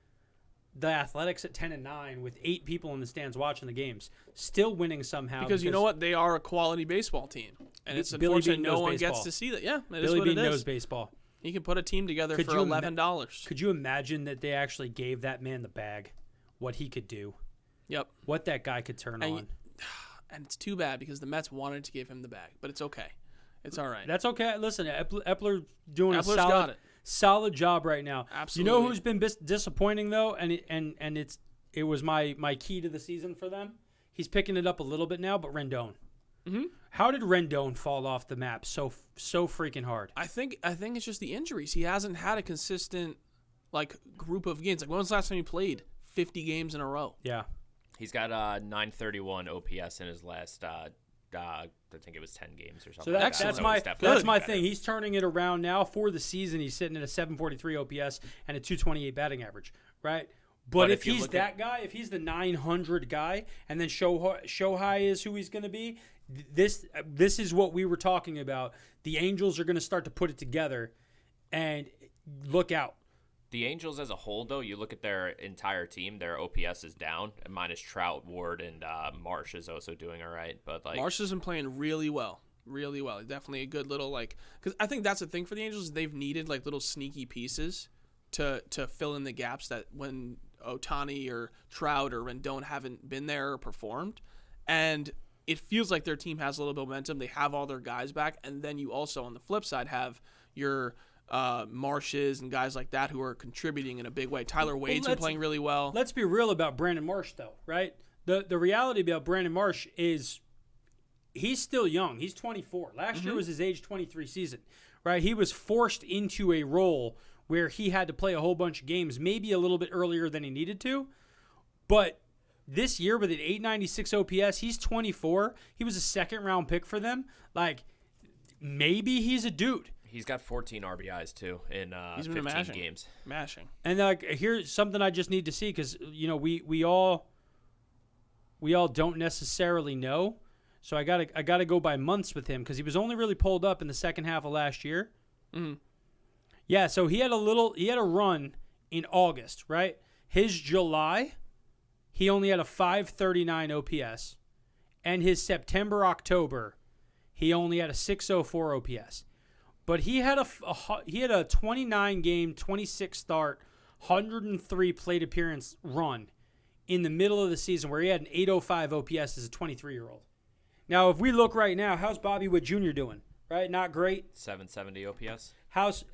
the Athletics at 10-9 with 8 people in the stands watching the games, still winning somehow. Because you know what? They are a quality baseball team. And it's Billy unfortunate Bean no knows one baseball. gets to see that. Yeah, it is Billy what Bean it is. knows baseball. You can put a team together for $11. Could you imagine that they actually gave that man the bag, what he could do, Yep. what that guy could turn on? And it's too bad because the Mets wanted to give him the bag, but it's okay. It's all right. That's okay. Listen, Epler doing Epler's a got solid job right now. Absolutely. You know who's been disappointing though, and it was my key to the season for them. He's picking it up a little bit now, but Rendon. Mm-hmm. How did Rendon fall off the map so freaking hard? I think it's just the injuries. He hasn't had a consistent group of games. Like when was the last time he played 50 games in a row? Yeah. He's got 931 OPS in his last, I think it was 10 games or something. So like that's my thing. He's turning it around now. For the season, he's sitting at a 743 OPS and a 228 batting average, right? But if he's that guy, if he's the 900 guy, and then Shohei is who he's going to be, this is what we were talking about. The Angels are going to start to put it together, and look out. The Angels as a whole, though, you look at their entire team, their OPS is down, minus Trout, Ward, and Marsh is also doing all right. But Marsh has been playing really well. Really well. Definitely a good little, because I think that's the thing for the Angels. They've needed, little sneaky pieces to fill in the gaps that when Ohtani or Trout or Rendon haven't been there or performed. And it feels like their team has a little bit of momentum. They have all their guys back. And then you also, on the flip side, have your Marshes and guys like that who are contributing in a big way. Tyler Wade's been playing really well. Let's be real about Brandon Marsh, though, right? The reality about Brandon Marsh is he's still young. He's 24. Last year was his age 23 season, right? He was forced into a role where he had to play a whole bunch of games, maybe a little bit earlier than he needed to. But this year with an 896 OPS, he's 24. He was a second-round pick for them. Maybe he's a dude. He's got 14 RBIs, too, in 15 games. Mashing. And here's something I just need to see because, we all don't necessarily know. So I gotta go by months with him because he was only really pulled up in the second half of last year. Mm-hmm. Yeah, so he had a run in August, right? His July, he only had a 539 OPS. And his September, October, he only had a 604 OPS. But he had a 29-game, 26-start, 103 plate appearance run in the middle of the season where he had an 805 OPS as a 23-year-old. Now, if we look right now, how's Bobby Witt Jr. doing? Right, not great. 770 OPS. How's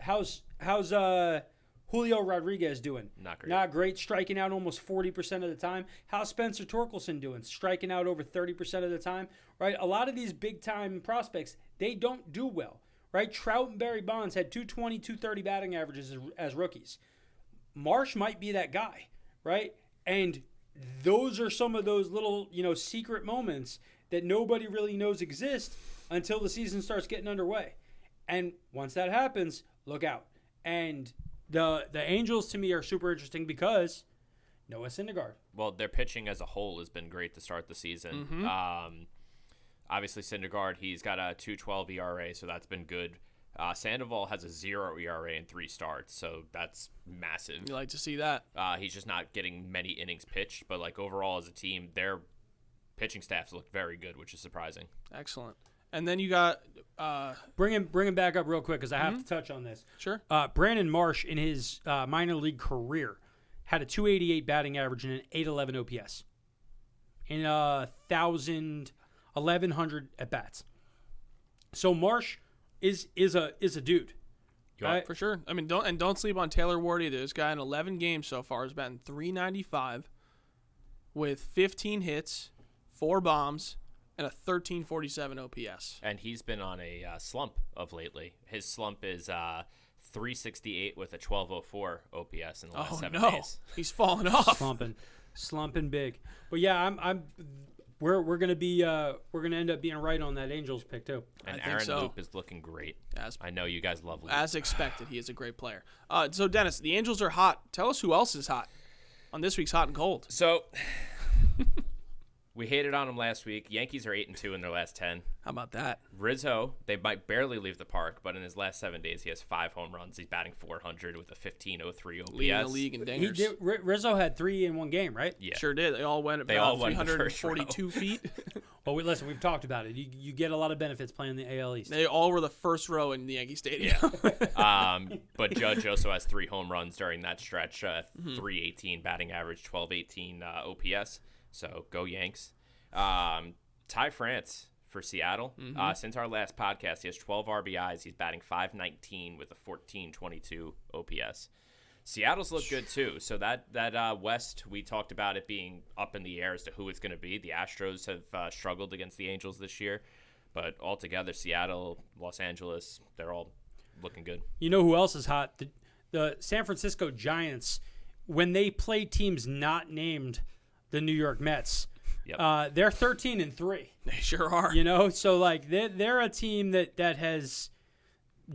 Julio Rodriguez doing? Not great. Not great. Striking out almost 40% of the time. How's Spencer Torkelson doing? Striking out over 30% of the time. Right. A lot of these big time prospects, they don't do well. Right. Trout and Barry Bonds had 220, 230 batting averages as rookies. Marsh might be that guy. Right. And those are some of those little secret moments that nobody really knows exist until the season starts getting underway. And once that happens, look out. And the Angels, to me, are super interesting because Noah Syndergaard. Well, their pitching as a whole has been great to start the season. Mm-hmm. Obviously, Syndergaard, he's got a 2.12 ERA, so that's been good. Sandoval has a 0 ERA in 3 starts, so that's massive. You like to see that. He's just not getting many innings pitched, but overall as a team, their pitching staffs look very good, which is surprising. Excellent. And then you got bring him back up real quick because I have to touch on this. Sure. Brandon Marsh in his minor league career had a 288 batting average and an 811 OPS in 1,100 at bats. So Marsh is a dude. Right? For sure. I mean, don't sleep on Taylor Ward either. This guy in 11 games so far has batting .395 with 15 hits, 4 bombs, and a 1347 OPS. And he's been on a slump of lately. His slump is 368 with a 1204 OPS in the last 7 days. He's falling off. Slumping big. But yeah, we're gonna end up being right on that Angels pick too. And Aaron Loop is looking great. I know you guys love Loop. As expected, he is a great player. So Dennis, the Angels are hot. Tell us who else is hot on this week's Hot and Cold. So We hated on them last week. Yankees are 8-2 in their last 10. How about that? Rizzo, they might barely leave the park, but in his last 7 days, he has 5 home runs. He's batting .400 with a 15.03 OPS. Leading the league in dingers. Rizzo had 3 in one game, right? Yeah. Sure did. They all went about 342 feet. Well, listen, we've talked about it. You get a lot of benefits playing the AL East. They all were the first row in the Yankee Stadium. But Judge also has 3 home runs during that stretch, 318 batting average, 1218 OPS. So go Yanks. Ty France for Seattle. Since our last podcast, he has 12 RBIs. He's batting .519 with a 1422 OPS. Seattle's looked good too. So that West, we talked about it being up in the air as to who it's going to be. The Astros have struggled against the Angels this year, but altogether, Seattle, Los Angeles, they're all looking good. You know who else is hot? The San Francisco Giants, when they play teams not named the New York Mets, they're 13-3. They sure are. You know, so like they're a team that has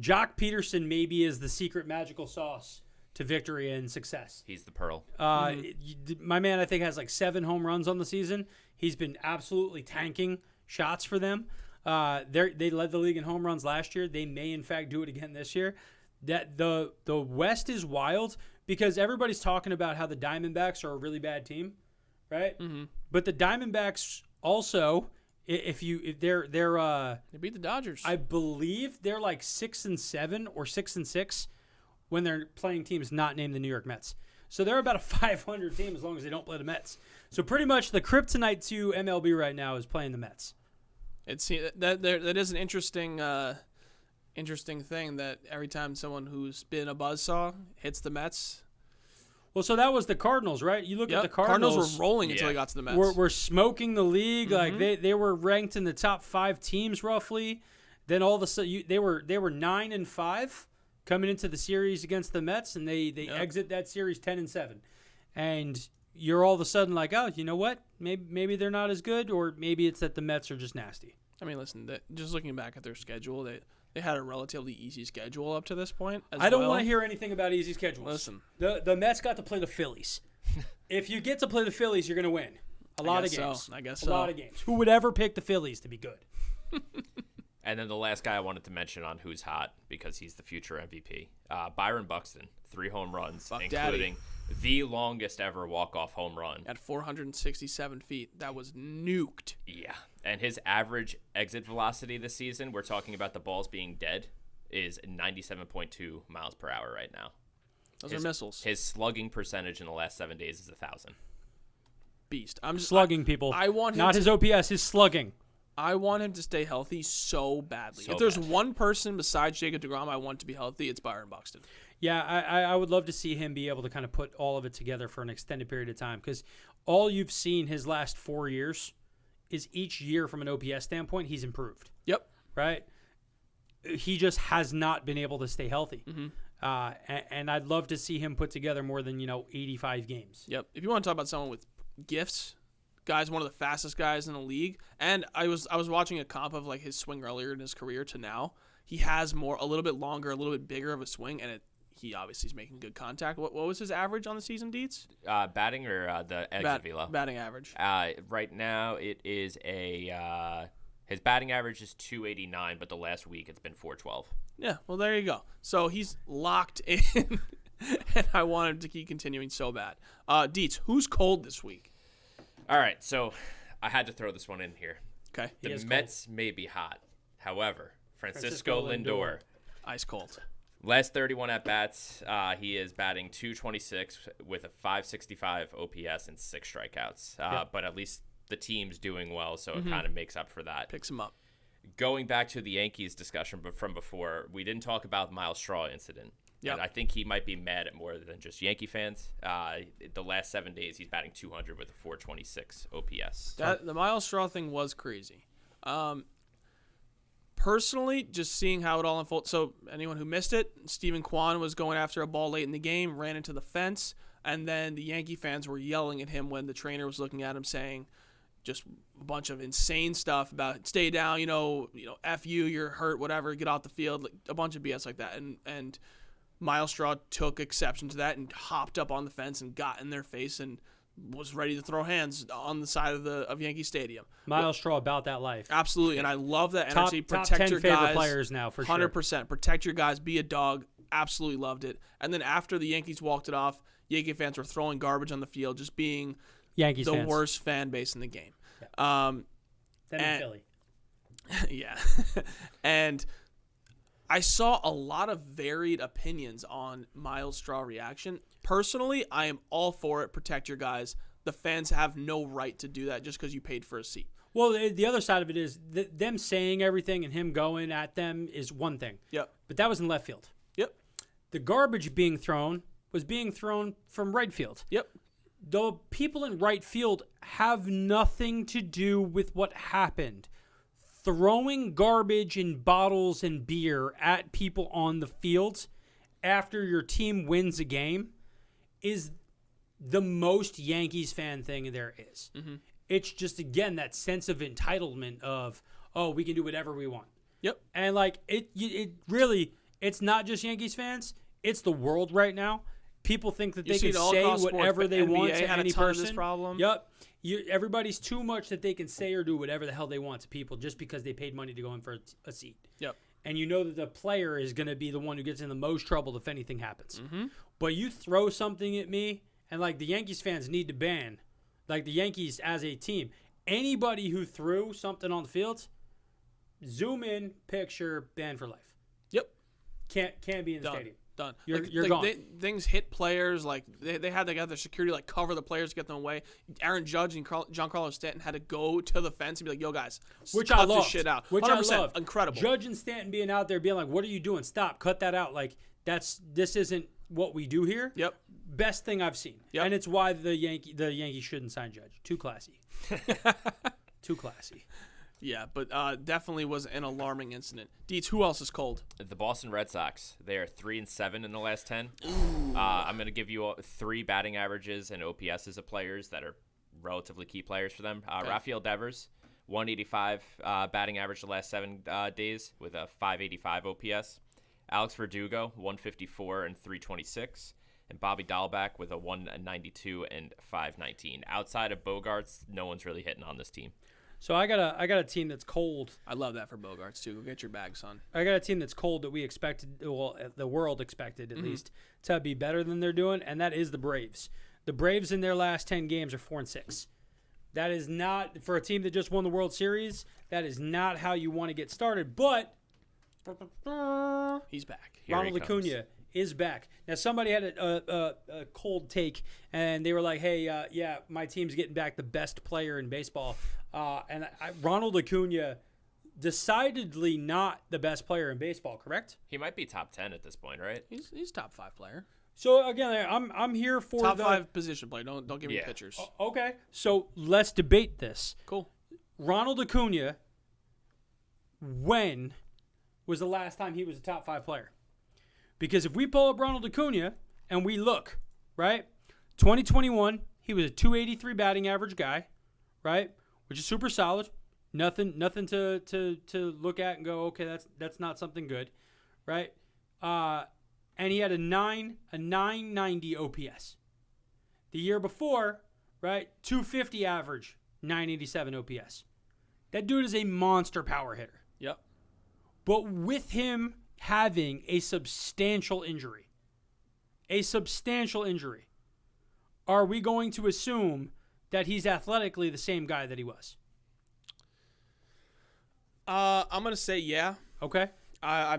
Jock Peterson maybe is the secret magical sauce to victory and success. He's the pearl. My man, I think, has like 7 home runs on the season. He's been absolutely tanking shots for them. They led the league in home runs last year. They may, in fact, do it again this year. That the West is wild because everybody's talking about how the Diamondbacks are a really bad team, right? Mm-hmm. But the Diamondbacks also, if they're they beat the Dodgers. I believe they're like 6-7 or 6-6 when they're playing teams not named the New York Mets. So they're about a 500 team as long as they don't play the Mets. So pretty much the kryptonite to MLB right now is playing the Mets. That is an interesting thing that every time someone who's been a buzzsaw hits the Mets. Well, so that was the Cardinals, right? You look at the Cardinals. Cardinals were rolling until they got to the Mets. We're smoking the league. Mm-hmm. Like they were ranked in the top 5 teams roughly. Then all of a sudden they were 9-5 coming into the series against the Mets, and they exit that series 10-7. And you're all of a sudden like, oh, you know what? Maybe they're not as good, or maybe it's that the Mets are just nasty. I mean, listen, just looking back at their schedule, they had a relatively easy schedule up to this point. I don't want to hear anything about easy schedules. Listen, the Mets got to play the Phillies. If you get to play the Phillies, you're going to win a lot of games. I guess a lot of games. Who would ever pick the Phillies to be good? And then the last guy I wanted to mention on who's hot because he's the future MVP, Byron Buxton, 3 home runs, including the longest ever walk-off home run. At 467 feet. That was nuked. Yeah. And his average exit velocity this season, we're talking about the balls being dead, is 97.2 miles per hour right now. Those are missiles. His slugging percentage in the last 7 days is 1,000. Beast. Slugging, people. I want him not his OPS, his slugging. I want him to stay healthy so badly. If there's one person besides Jacob deGrom I want to be healthy, it's Byron Buxton. Yeah, I would love to see him be able to kind of put all of it together for an extended period of time, because all you've seen his last 4 years is each year from an OPS standpoint, he's improved. Yep. Right? He just has not been able to stay healthy. Mm-hmm. And I'd love to see him put together more than 85 games. Yep. If you want to talk about someone with gifts, guy's one of the fastest guys in the league. And I was watching a comp of like his swing earlier in his career to now. He has a little bit longer, a little bit bigger of a swing, and he obviously is making good contact. What was his average on the season, Dietz? Batting or the exit velo? Batting average. Right now it is his batting average is 289, but the last week it's been 412. Yeah, well there you go. So he's locked in, and I want him to keep continuing so bad. Dietz, who's cold this week? All right, so I had to throw this one in here. Okay. The Mets may be hot. However, Francisco Lindor. Ice cold. Last 31 at-bats, he is batting .226 with a .565 OPS and 6 strikeouts. But at least the team's doing well, so it kind of makes up for that. Picks him up. Going back to the Yankees discussion from before, we didn't talk about the Miles Straw incident. Yep. And I think he might be mad at more than just Yankee fans. The last 7 days, he's batting .200 with a .426 OPS. The Miles Straw thing was crazy. Personally, just seeing how it all unfolded. So anyone who missed it, Stephen Kwan was going after a ball late in the game, ran into the fence, and then the Yankee fans were yelling at him when the trainer was looking at him saying just a bunch of insane stuff about stay down, F you, you're hurt, whatever, get off the field, like a bunch of BS like that. And Miles Straw took exception to that and hopped up on the fence and got in their face, and was ready to throw hands on the side of Yankee Stadium. Miles Straw about that life. Absolutely, and I love that Top, energy. top Protect 10 your favorite guys. players now for sure. 100%. Protect your guys. Be a dog. Absolutely loved it. And then after the Yankees walked it off, Yankee fans were throwing garbage on the field, just being Yankees the fans. worst fan base in the game. Yeah. Them in and- Philly. Yeah. And I saw a lot of varied opinions on Miles Straw reaction. Personally, I am all for it. Protect your guys. The fans have no right to do that just because you paid for a seat. Well, the other side of it is them saying everything and him going at them is one thing. Yep. But that was in left field. Yep. The garbage being thrown was being thrown from right field. Yep. The people in right field have nothing to do with what happened. Throwing garbage and bottles and beer at people on the fields after your team wins a game is the most Yankees fan thing there is. Mm-hmm. It's just, again, that sense of entitlement of, oh, we can do whatever we want. Yep. And, like, it really, it's not just Yankees fans. It's the world right now. People think that You they see can it all say across sports. whatever they NBA want to had a any ton of person. this problem. Yep. Everybody's too much that they can say or do whatever the hell they want to people just because they paid money to go in for a seat. Yep. And you know that the player is going to be the one who gets in the most trouble if anything happens. Mm-hmm. But you throw something at me, and, like, the Yankees fans need to ban, like, the Yankees as a team. Anybody who threw something on the field, zoom in, picture, ban for life. Yep. Can't be in the Done. stadium. Done. You're gone. Things hit players. Like they had to get their security, like cover the players, get them away. Aaron Judge and Giancarlo Stanton had to go to the fence and be like, "Yo, guys, Which cut I love. this shit out." Which 100%, I love. incredible. Judge and Stanton being out there being like, "What are you doing? Stop! Cut that out!" Like this isn't what we do here. Yep. Best thing I've seen. Yep. And it's why the Yankees shouldn't sign Judge. Too classy. Too classy. Yeah, but definitely was an alarming incident. Deets, who else is cold? The Boston Red Sox. They are 3-7 in the last 10. I'm going to give you 3 batting averages and OPSs of players that are relatively key players for them. Okay. Rafael Devers, 185 batting average the last 7 days with a 585 OPS. Alex Verdugo, 154 and 326. And Bobby Dahlbeck with a 192 and 519. Outside of Bogarts, no one's really hitting on this team. So I got a team that's cold. I love that for Bogarts too. Go get your bag, son. I got a team that's cold that we expected, well, the world expected at least, to be better than they're doing, and that is the Braves. The Braves in their last 10 games are 4-6. That is not, for a team that just won the World Series, that is not how you want to get started. But He's back. Here Ronald he comes. Acuna is back. Now, somebody had a cold take, and they were like, hey, yeah, my team's getting back the best player in baseball. Ronald Acuna, decidedly not the best player in baseball, correct? He might be top 10 at this point, right? He's top 5 player. So, again, I'm here for Top the 5 position player. Don't give me Yeah. pitchers. Okay, so let's debate this. Cool. Ronald Acuna, when was the last time he was a top 5 player? Because if we pull up Ronald Acuna and we look, right, 2021, he was a 283 batting average guy, right, which is super solid. Nothing to look at and go, okay, that's not something good, right? And he had a 990 OPS. The year before, right, 250 average, 987 OPS. That dude is a monster power hitter. Yep. But with him having a substantial injury, are we going to assume that he's athletically the same guy that he was? I'm gonna say yeah. Okay. I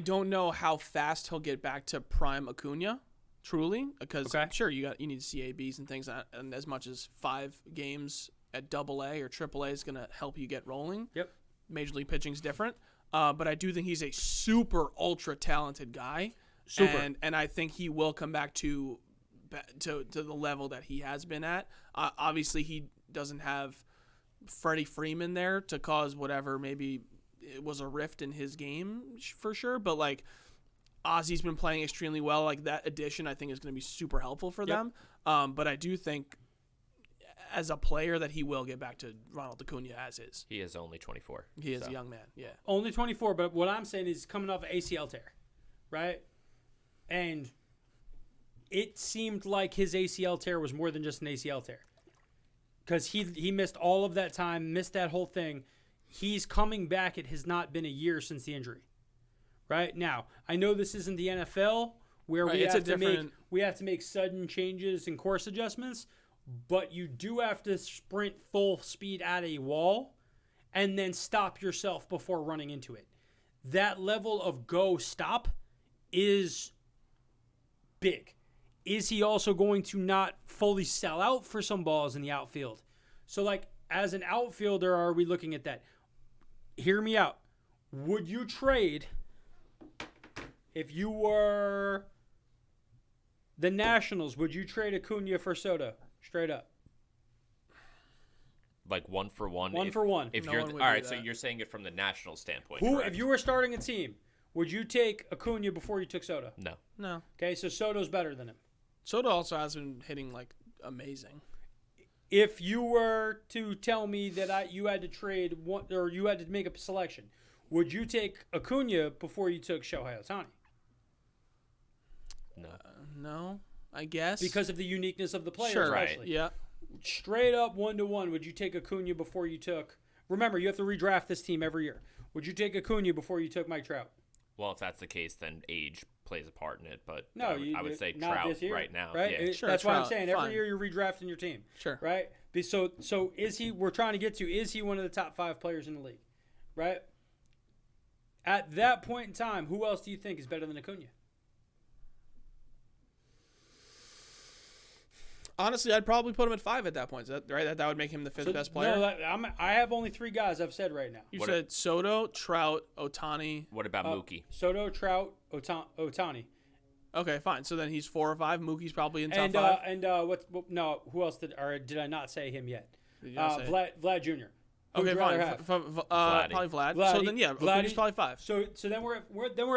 don't know how fast he'll get back to prime Acuna, truly, because Okay. sure you need to see ABs and things, and as much as 5 games at AA or AAA is gonna help you get rolling. Yep. Major league pitching's different, but I do think he's a super ultra talented guy. Super. And I think he will come back to the level that he has been at. Obviously, he doesn't have Freddie Freeman there to cause whatever, maybe it was a rift in his game for sure, but like Ozzy's been playing extremely well. Like that addition I think is going to be super helpful for them. But I do think as a player that he will get back to Ronald Acuna as is. He is only 24. He is so. a young man. Yeah. Only 24, but what I'm saying is coming off an ACL tear, right? And it seemed like his ACL tear was more than just an ACL tear. Because he missed all of that time, missed that whole thing. He's coming back. It has not been a year since the injury. Right? Now, I know this isn't the NFL where we have to make sudden changes and course adjustments, but you do have to sprint full speed at a wall and then stop yourself before running into it. That level of go-stop is big. Is he also going to not fully sell out for some balls in the outfield? So, like, as an outfielder, are we looking at that? Hear me out. Would you trade, if you were the Nationals, would you trade Acuna for Soto? Straight up. Like 1 for 1? 1 for 1. If No you're one would all do right, so that. you're saying it from the national standpoint. Who, correct? if you were starting a team, would you take Acuna before you took Soto? No. No. Okay, so Soto's better than him. Soto also has been hitting like amazing. If you were to tell me that you had to trade one, or you had to make a selection, would you take Acuna before you took Shohei Ohtani? No. No, I guess. Because of the uniqueness of the player, sure, Right. especially. Yeah. Straight up 1-to-1, would you take Acuna before you took? Remember, you have to redraft this team every year. Would you take Acuna before you took Mike Trout? Well, if that's the case, then age plays a part in it. But No, I would say not Trout this year, right now. Right? Yeah. Sure, That's why I'm Trout, saying fine. every year you're redrafting your team. Sure. Right? So is he? We're trying to get to, is he one of the top 5 players in the league? Right? At that point in time, who else do you think is better than Acuna? Honestly, I'd probably put him at 5 at that point. Is that right? That would make him the 5th best player. No, I have only 3 guys I've said right now. You What said Soto, Trout, Ohtani. What about Mookie? Soto, Trout, Ohtani. Okay, fine. So then he's 4 or 5. Mookie's probably in top And 5. no, who else did I not say him yet? Did you not say? Vlad Jr. Who Okay, would you rather fine. have? Probably Vlad. Vladdy- So then yeah, Acuna's probably 5. So then we're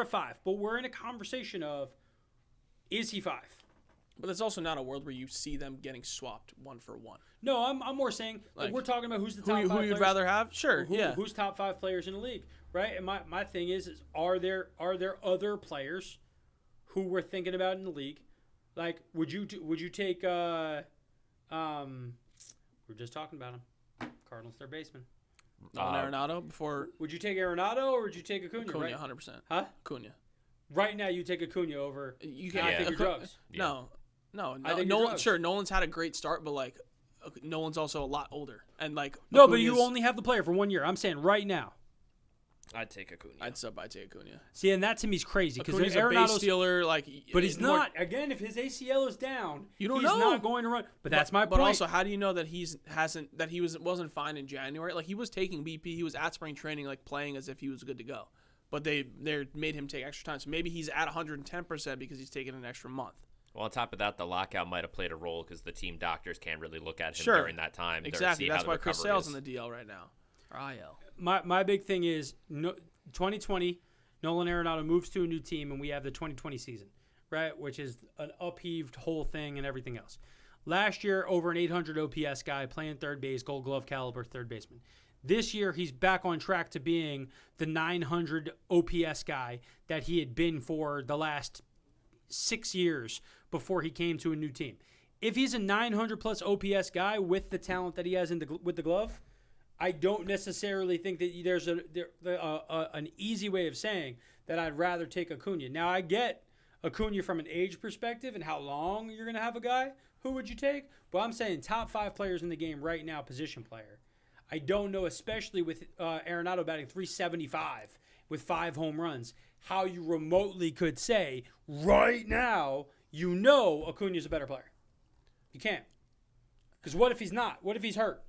at 5, but we're in a conversation of, is he 5? But that's also not a world where you see them getting swapped 1 for 1. No, I'm more saying like, Like, we're talking about who's the Who, top 5 who you'd players. rather have? Sure, yeah. Who's top 5 players in the league, right? And my thing is are there other players who we're thinking about in the league? Like, would you take we're just talking about him, Cardinals third baseman. Nolan Arenado before Would you take Arenado or would you take Acuna? Acuna, Right? 100%. Huh? Acuna. Right now, you take Acuna over. You I can't. think you're drugs. No, I think you're Nolan. drugs. Sure, Nolan's had a great start, but like, Nolan's also a lot older, and like. No, but you Acuna's- only have the player for 1 year. I'm saying right now. I'd take Acuna. I'd take Acuna. See, and that to me is crazy because Acuna's a base Arenado's. stealer, like. But he's more- not. Again, if his ACL is down, You don't he's know. not going to run. But that's my But point. also, how do you know that he wasn't fine in January? Like he was taking BP, he was at spring training, like playing as if he was good to go. But they made him take extra time, so maybe he's at 110% because he's taking an extra month. Well, on top of that, the lockout might have played a role because the team doctors can't really look at him Sure. during that time. to Exactly. see That's how the why Chris recovery Sale's is. in the DL right now. Or IL. My big thing is 2020, Nolan Arenado moves to a new team, and we have the 2020 season, right? Which is an upheaved whole thing and everything else. Last year, over an 800 OPS guy playing third base, Gold Glove caliber third baseman. This year, he's back on track to being the 900 OPS guy that he had been for the last 6 years before he came to a new team. If he's a 900 plus OPS guy with the talent that he has with the glove, I don't necessarily think that there's an easy way of saying that I'd rather take Acuna. Now, I get Acuna from an age perspective and how long you're going to have a guy. Who would you take? But I'm saying top 5 players in the game right now, position player. I don't know, especially with Arenado batting 375 with 5 home runs, how you remotely could say right now, Acuna's a better player. You can't. Because what if he's not? What if he's hurt?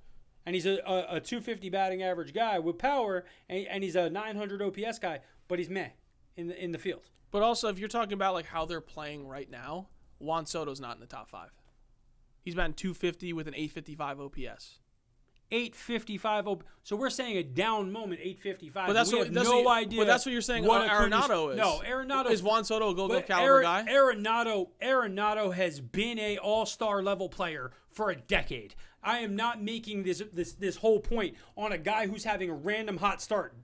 And he's a 250 batting average guy with power, and he's a 900 OPS guy, but he's meh in the field. But also, if you're talking about like how they're playing right now, Juan Soto's not in the top 5. He's batting 250 with an 855 OPS. 855. So we're saying a down moment, 855. But that's we what have that's no what, idea. But that's what you're saying. what Arenado is. No, Arenado is Juan Soto a Gold Glove but caliber guy. Arenado has been a all-star level player for a decade. I am not making this whole point on a guy who's having a random hot start.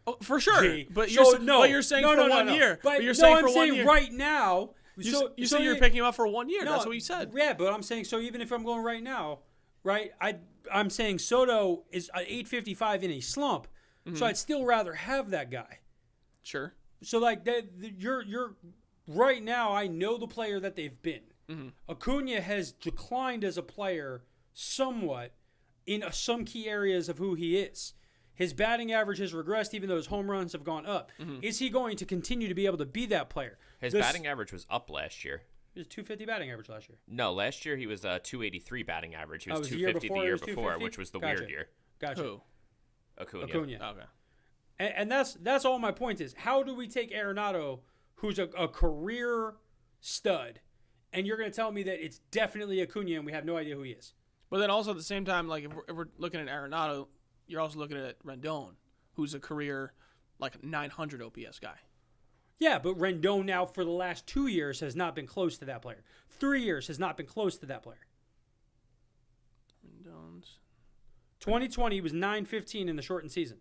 Oh, for sure. G. But So, you're saying for 1 year. But you're no, saying I'm for 1 saying year. right now You said you're picking him up for 1 year. No, that's what you said. Yeah, but I'm saying, so even if I'm going right now, right, I'm saying Soto is at 855 in a slump, so I'd still rather have that guy. Sure. So like you're right now, I know the player that they've been. Acuna has declined as a player somewhat in some key areas of who he is. His batting average has regressed even though his home runs have gone up. Is he going to continue to be able to be that player? His batting average was up last year. He was 250 batting average last year. No, last year he was 283 batting average. He was the 250 the year before, 250? which was the Gotcha. weird year. Gotcha. Who? Acuna. Okay. And that's all my point is. How do we take Arenado, who's a career stud, and you're going to tell me that it's definitely Acuna and we have no idea who he is? But then also at the same time, like if we're looking at Arenado, you're also looking at Rendon, who's a career like 900 OPS guy. Yeah, but Rendon now for the last 2 years has not been close to that player. 3 years has not been close to that player. Rendon's 2020 he was 915 in the shortened season.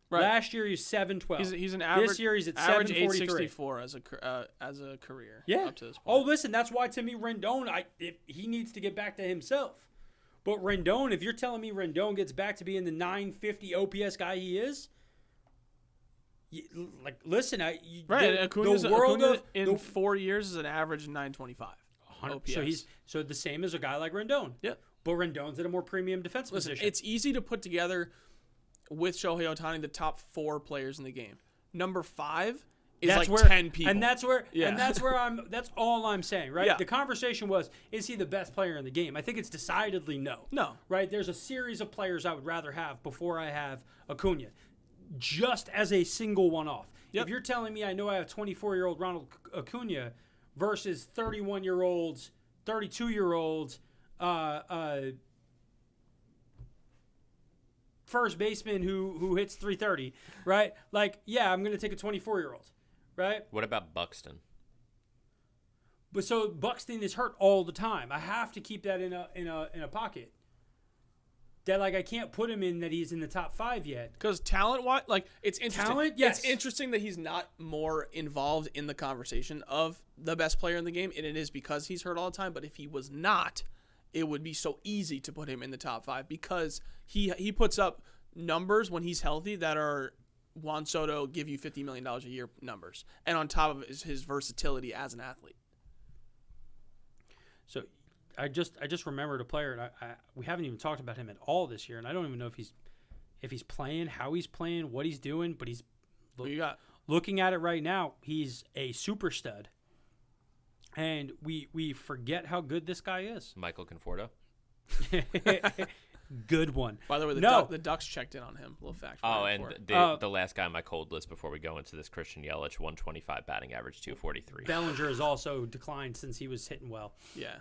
right. Last year he was 712. He's an average. This year he's at average 743. 864 as a career. Yeah. Up to this Oh, point. listen, that's why to me Rendon, he needs to get back to himself. But Rendon, if you're telling me Rendon gets back to being the 950 OPS guy he is, listen, Right. Acuna's, the world Acuna of in 4 years is an average 925 OPS. So he's the same as a guy like Rendon. Yeah. But Rendon's at a more premium defensive Listen, position. it's easy to put together with Shohei Ohtani the top 4 players in the game. Number 5 is that's like where, 10 people. And that's where Yeah. that's all I'm saying, right? Yeah. The conversation was, is he the best player in the game? I think it's decidedly no. No. Right? There's a series of players I would rather have before I have Acuna. Just as a single one-off. Yep. If you're telling me I know I have 24-year-old Ronald Acuna versus 31-year-olds, 32-year-olds, first baseman who hits 330, right? Like, yeah, I'm going to take a 24-year-old, right? What about Buxton? But so Buxton is hurt all the time. I have to keep that in a pocket. That like I can't put him in that he's in the top 5 yet. Because talent-wise, like it's interesting. Talent, yes. It's interesting that he's not more involved in the conversation of the best player in the game, and it is because he's hurt all the time. But if he was not, it would be so easy to put him in the top 5 because he puts up numbers when he's healthy that are Juan Soto give you $50 million a year numbers, and on top of it is his versatility as an athlete. So I just remembered a player, and we haven't even talked about him at all this year, and I don't even know if he's playing, how he's playing, what he's doing, but he's Who you got? looking at it right now. He's a super stud, and we forget how good this guy is. Michael Conforto? Good one. By the way, No. the Ducks checked in on him. Little fact. Oh, right and before. the last guy on my cold list before we go into this, Christian Yelich, 125 batting average, 243. Bellinger has also declined since he was hitting well. Yeah,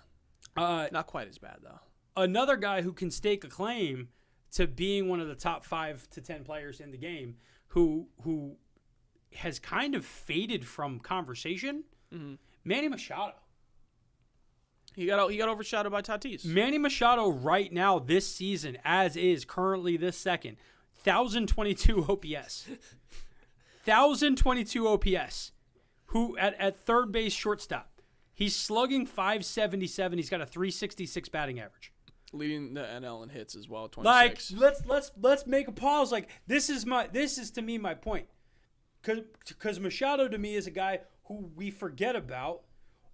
Uh, not quite as bad though. another guy who can stake a claim to being one of the top 5 to 10 players in the game who has kind of faded from conversation, Manny Machado. He got overshadowed by Tatis. Manny Machado right now this season, as is currently this second, 1,022 OPS. 1,022 OPS. Who at third base shortstop. He's slugging .577. He's got a .366 batting average. Leading the NL in hits as well, 26. Like let's make a pause. Like this is to me my point. Cuz Machado to me is a guy who we forget about,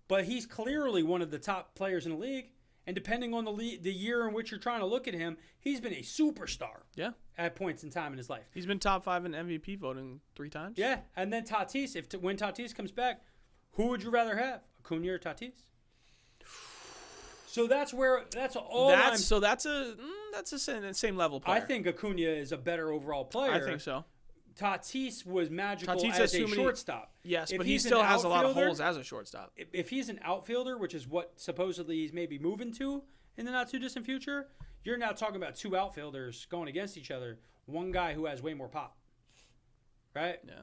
but he's clearly one of the top players in the league, and depending on the year in which you're trying to look at him, he's been a superstar Yeah. at points in time in his life. He's been top 5 in MVP voting 3 times. Yeah, and then Tatis, when Tatis comes back, who would you rather have? Acuna or Tatis? So that's all. That's a same level player. I think Acuna is a better overall player. I think so. Tatis was magical Tatis as has a too many- shortstop. Yes, If but he he's an still has a lot of outfielder- holes as a shortstop. If he's an outfielder, which is what supposedly he's maybe moving to in the not too distant future, you're now talking about 2 outfielders going against each other. One guy who has way more pop, right? Yeah.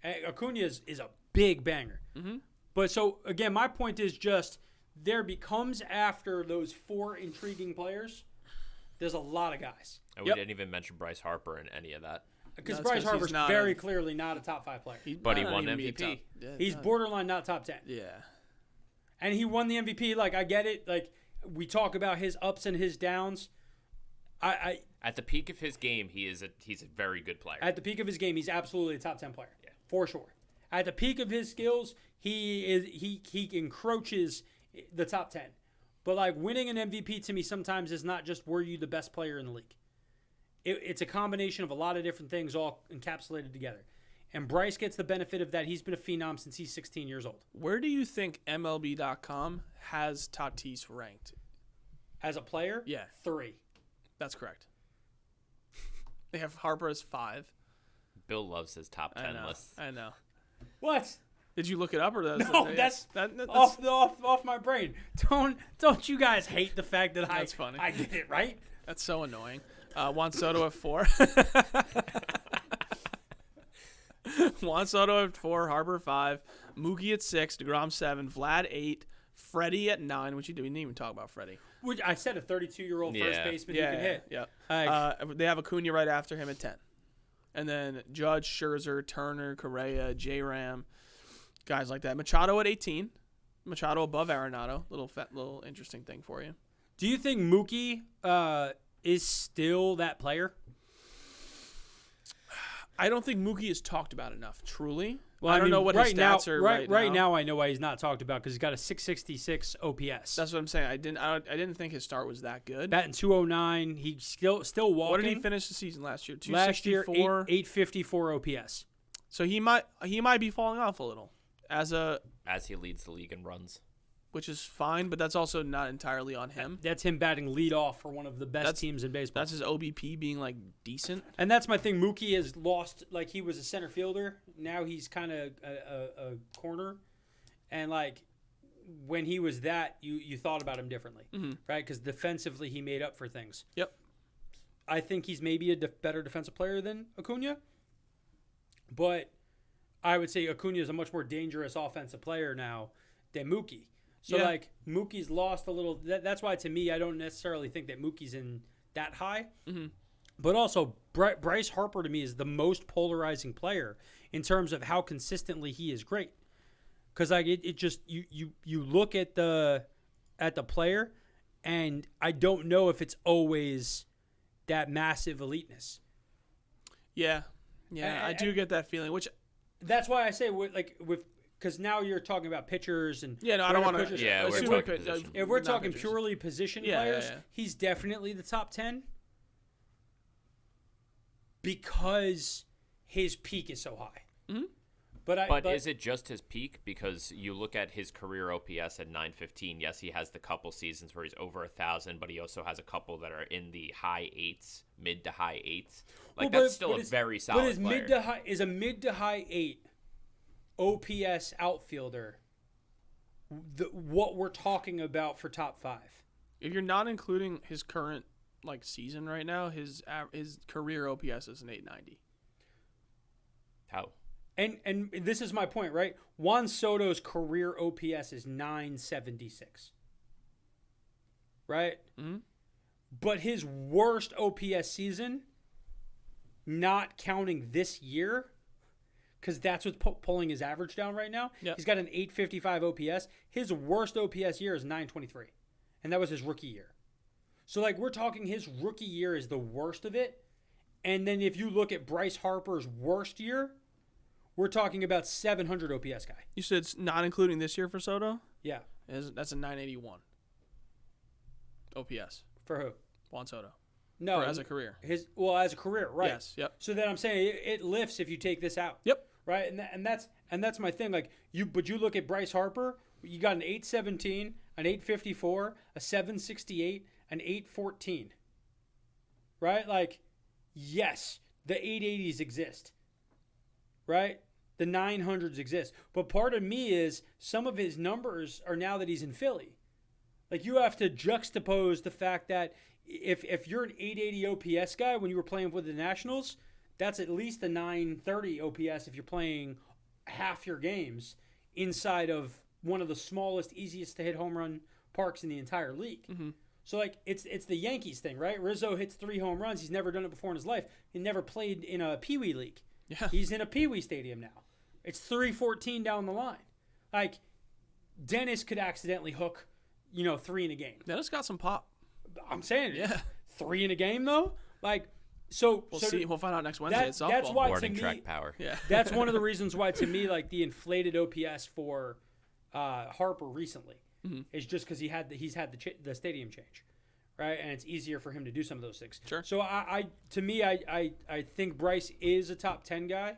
And Acuna is a big banger. Mm-hmm. But so again, my point is just there becomes after those 4 intriguing players, there's a lot of guys. And we didn't even mention Bryce Harper in any of that. Because No, it's Bryce 'cause he's Harper's very clearly not a top 5 player. But he might not won even be a MVP. top- yeah, He's no. borderline not top 10. Yeah. And he won the MVP. Like, I get it. Like, we talk about his ups and his downs. At the peak of his game, he's a very good player. At the peak of his game, he's absolutely a top 10 player. Yeah. For sure. At the peak of his skills, he encroaches the top 10. But, like, winning an MVP to me sometimes is not just were you the best player in the league. It's a combination of a lot of different things all encapsulated together. And Bryce gets the benefit of that. He's been a phenom since he's 16 years old. Where do you think MLB.com has Tatis ranked? As a player? Yeah. 3. That's correct. They have Harper as 5. Bill loves his top 10 lists. I know. What? Did you look it up or No, that's off my brain. Don't you guys hate the fact that That's funny. I get it right? That's so annoying. Juan Soto at 4. Juan Soto at 4, Harper 5, Mookie at 6, DeGrom 7, Vlad 8, Freddie at 9, which we didn't even talk about Freddie. Which I said a 32-year-old first baseman who can hit. Yeah. They have Acuna right after him at 10. And then Judge, Scherzer, Turner, Correa, J-Ram, guys like that. Machado at 18. Machado above Arenado. Little interesting thing for you. Do you think Mookie is still that player? I don't think Mookie is talked about enough, truly. Well, I don't know what his stats are right now. Right now, I know why he's not talked about because he's got a 666 OPS. That's what I'm saying. I didn't think his start was that good. Batting 209. He's still walking. What did he finish the season last year? 264? Last year, 854 OPS. So he might be falling off a little as he leads the league in runs, which is fine, but that's also not entirely on him. That's him batting leadoff for one of the best teams in baseball. That's his OBP being like decent. And that's my thing. Mookie has lost, like he was a center fielder. Now he's kind of a corner. And like when he was that, you thought about him differently, right? Because defensively he made up for things. Yep. I think he's maybe a better defensive player than Acuna. But I would say Acuna is a much more dangerous offensive player now than Mookie. So, like, Mookie's lost a little. That's why, to me, I don't necessarily think that Mookie's in that high. Mm-hmm. But also, Bryce Harper, to me, is the most polarizing player in terms of how consistently he is great. Because, like, it just, you look at the player, and I don't know if it's always that massive eliteness. Yeah. Yeah, I do get that feeling, which... That's why I say, because now you're talking about pitchers and I don't want to. Yeah, if we're talking purely position players, he's definitely the top 10 because his peak is so high. Mm-hmm. But is it just his peak? Because you look at his career OPS at 915. Yes, he has the couple seasons where he's over 1,000, but he also has a couple that are in the high 8s, mid to high 8s. That's still a very solid player. Is a mid to high 8 OPS outfielder what we're talking about for top 5? If you're not including his current season right now, his career OPS is an 890. How? And this is my point, right? Juan Soto's career OPS is 976. Right? Mm-hmm. But his worst OPS season, not counting this year, because that's what's pulling his average down right now. Yep. He's got an 855 OPS. His worst OPS year is 923. And that was his rookie year. So, we're talking his rookie year is the worst of it. And then if you look at Bryce Harper's worst year, we're talking about 700 OPS guy. You said it's not including this year for Soto? Yeah. That's a 981 OPS. For who? Juan Soto. No. As a career. As a career, right. Yes, yep. So then I'm saying it lifts if you take this out. Yep. Right? And that's my thing. But you look at Bryce Harper, you got an 817, an 854, a 768, an 814. Right? Yes, the 880s exist. Right? The 900s exist. But part of me is some of his numbers are now that he's in Philly. You have to juxtapose the fact that if you're an 880 OPS guy when you were playing with the Nationals, that's at least a 930 OPS if you're playing half your games inside of one of the smallest, easiest to hit home run parks in the entire league. Mm-hmm. So, it's the Yankees thing, right? Rizzo hits 3 home runs. He's never done it before in his life. He never played in a Pee Wee league. Yeah. He's in a Pee Wee stadium now. It's 314 down the line. Dennis could accidentally hook, 3 in a game. Dennis got some pop. I'm saying, Yeah. 3 in a game though, like so. We'll see. We'll find out next Wednesday at softball. That's why Morning to track me, power. Yeah. that's one of the reasons why to me, like the inflated OPS for Harper recently is just because he's had the stadium change, right, and it's easier for him to do some of those things. Sure. So I think Bryce is a top 10 guy.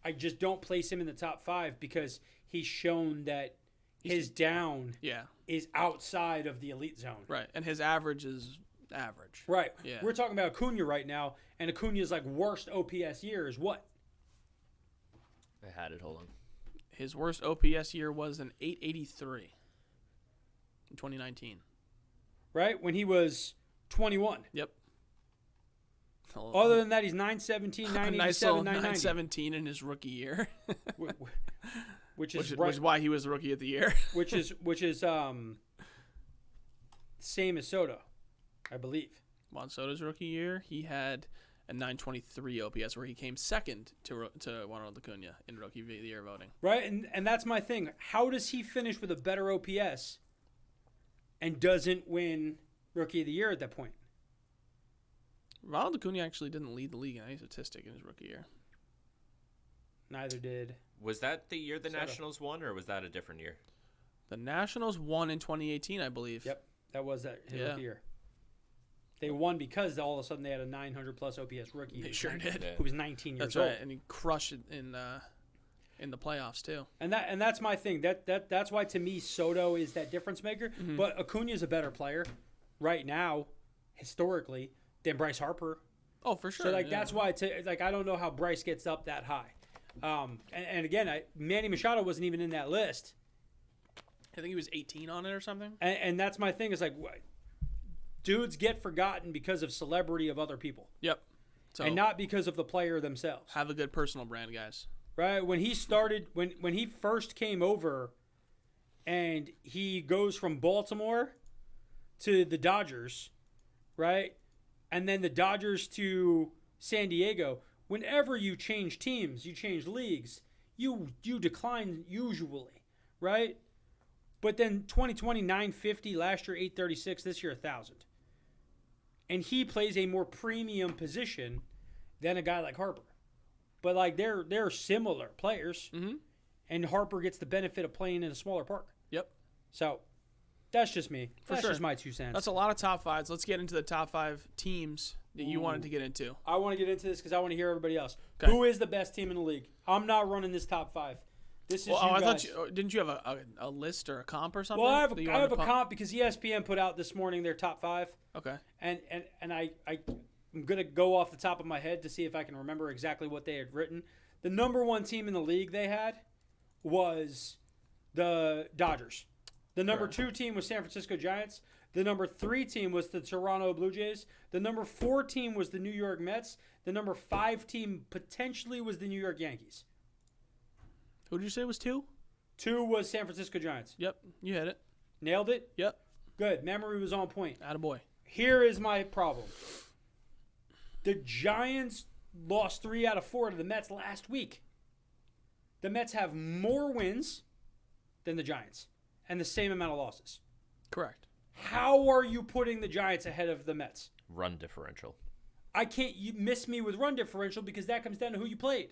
I just don't place him in the top 5 because he's shown that his down Yeah. is outside of the elite zone. Right. And his average is average. Right. Yeah. We're talking about Acuna right now, and Acuna's like worst OPS year is what? I had it. Hold on. His worst OPS year was an 883 in 2019. Right? When he was 21. Yep. Other than that, he's 917, a nice 987, little 990. 917 in his rookie year, Which which is right, is why he was the rookie of the year. which is same as Soto, I believe. Juan Soto's rookie year, he had a 923 OPS, where he came second to Ronald Acuna in rookie of the year voting. Right? And that's my thing. How does he finish with a better OPS and doesn't win rookie of the year at that point? Ronald Acuna actually didn't lead the league in any statistic in his rookie year. Neither did. Was that the year the Soto. Nationals won, or was that a different year? The Nationals won in 2018, I believe. Yep. That was his Yeah. rookie year. They won because all of a sudden they had a 900-plus OPS rookie. They sure did. Yeah. Who was 19 years That's old. right, and he crushed it in the playoffs too. And that's my thing. That's why to me Soto is that difference maker. But Acuna is a better player right now, historically, than Bryce Harper. Oh, for sure. So yeah. that's why I don't know how Bryce gets up that high. And again, Manny Machado wasn't even in that list. I think he was 18 on it or something. And that's my thing is like, dudes get forgotten because of celebrity of other people, Yep. So and not because of the player themselves. have a good personal brand, guys. Right? When he started, when he first came over, and he goes from Baltimore to the Dodgers, right? And then the Dodgers to San Diego. Whenever you change teams, you change leagues, you decline usually, right? But then 2020, 950, last year 836, this year 1,000. And he plays a more premium position than a guy like Harper. But like they're similar players, and Harper gets the benefit of playing in a smaller park. Yep. So that's just me. That's sure. just my 2 cents. That's a lot of top fives. Let's get into the top 5 teams that you wanted to get into. I want to get into this because I want to hear everybody else. Okay. Who is the best team in the league? I'm not running this top 5. This is Well, you I guys. thought didn't you have a list or a comp or something? Well, I have that you a wanted to pump? comp because ESPN put out this morning their top 5, Okay. and I'm gonna go off the top of my head to see if I can remember exactly what they had written. The number 1 team in the league they had was the Dodgers. The number 2 team was San Francisco Giants. The number 3 team was the Toronto Blue Jays. The number 4 team was the New York Mets. The number 5 team potentially was the New York Yankees. Who did you say was 2? 2 was San Francisco Giants. Yep. You hit it. Nailed it? Yep. Good. Memory was on point. Attaboy. Here is my problem. The Giants lost 3 out of 4 to the Mets last week. The Mets have more wins than the Giants and the same amount of losses. Correct. How are you putting the Giants ahead of the Mets? Run differential. I can't you miss me with run differential because that comes down to who you played.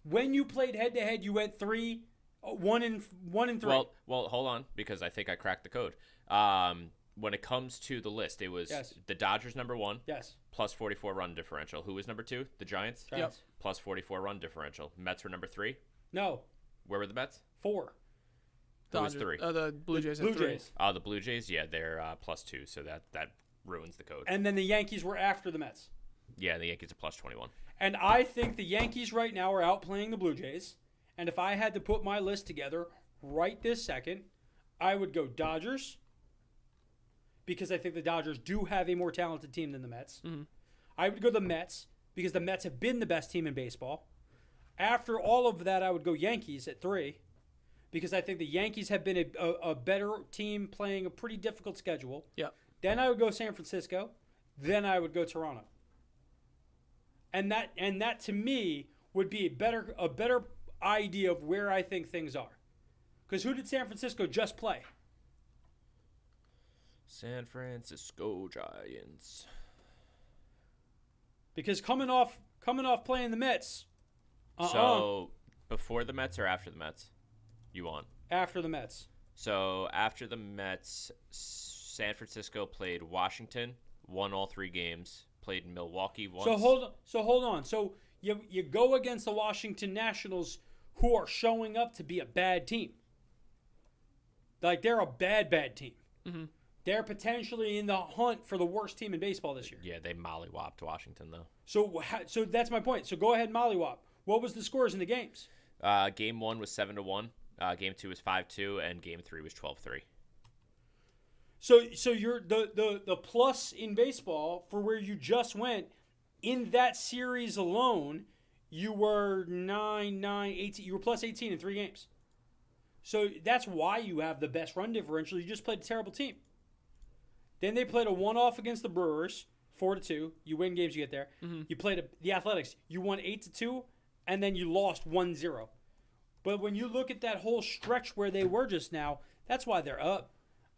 When you played head to head, you went 1 and 3. Well, hold on, because I think I cracked the code. When it comes to the list, it was Yes. the Dodgers number 1, Yes. plus 44 run differential. Who was number 2? The Giants, Giants. plus 44 run differential. Mets were number 3. No. Where were the Mets? 4. Who was Dodgers- 3? The Blue Jays Blue had 3. Jays. Oh, the Blue Jays. Yeah, they're plus 2, so that ruins the code. And then the Yankees were after the Mets. Yeah, the Yankees are plus 21. And I think the Yankees right now are outplaying the Blue Jays. And if I had to put my list together right this second, I would go Dodgers, because I think the Dodgers do have a more talented team than the Mets. Mm-hmm. I would go the Mets, because the Mets have been the best team in baseball. After all of that, I would go Yankees at 3, because I think the Yankees have been a better team playing a pretty difficult schedule. Yep. Then I would go San Francisco. Then I would go Toronto. And that to me would be a better idea of where I think things are. Because who did San Francisco just play? San Francisco Giants. Because coming off playing the Mets. So before the Mets or after the Mets? You want? After the Mets. So after the Mets, San Francisco played Washington, won all 3 games. Played Milwaukee once. So hold on. So you go against the Washington Nationals, who are showing up to be a bad team. Like, they're a bad team. Mm-hmm. They're potentially in the hunt for the worst team in baseball this year. Yeah, they mollywopped Washington though. So that's my point. So go ahead, mollywop. What was the scores in the games? Game 1 was 7-1. Game 2 was 5-2, and Game 3 was 12-3. So you're the plus in baseball for where you just went in that series alone. You were 18. You were plus 18 in 3 games. So that's why you have the best run differential. You just played a terrible team. Then they played a one-off against the Brewers, 4-2. You win games, you get there. Mm-hmm. You played the Athletics. You won 8-2, and then you lost 1-0. But when you look at that whole stretch where they were just now, that's why they're up.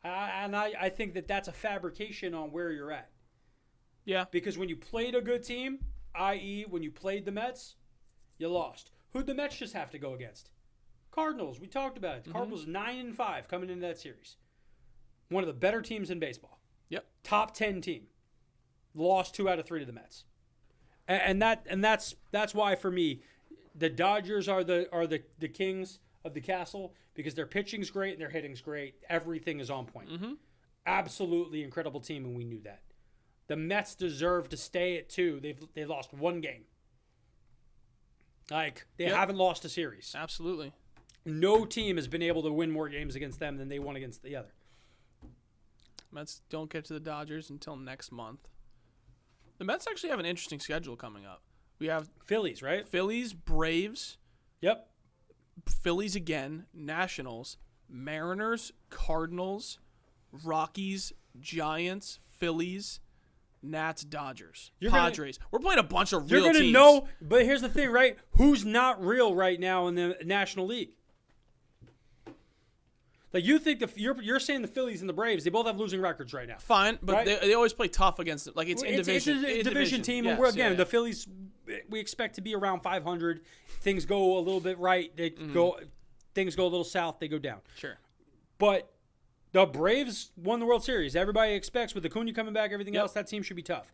I think that that's a fabrication on where you're at. Yeah. Because when you played a good team, i.e. when you played the Mets, you lost. Who'd the Mets just have to go against? Cardinals. We talked about it. The Cardinals 9-5 coming into that series. One of the better teams in baseball. Yep. Top 10 team. Lost 2 out of 3 to the Mets. And that's why for me, the Dodgers are the kings of the castle because their pitching's great and their hitting's great. Everything is on point. Mm-hmm. Absolutely incredible team, and we knew that. The Mets deserve to stay at 2. They lost 1 game. Like, they haven't lost a series. Absolutely. No team has been able to win more games against them than they won against the other. Mets don't get to the Dodgers until next month. The Mets actually have an interesting schedule coming up. We have Phillies, right? Phillies, Braves. Yep. Phillies again, Nationals, Mariners, Cardinals, Rockies, Giants, Phillies, Nats, Dodgers, Padres. We're playing a bunch of real teams. You're going to know, but here's the thing, right? Who's not real right now in the National League? Like, you think you're saying the Phillies and the Braves, they both have losing records right now. Fine, but right? they always play tough against it. Like, it's in division. It's a division team, and the Phillies, we expect to be around 500. Things go a little bit right. Things go a little south. They go down. Sure. But the Braves won the World Series. Everybody expects with Acuna coming back, everything else, that team should be tough.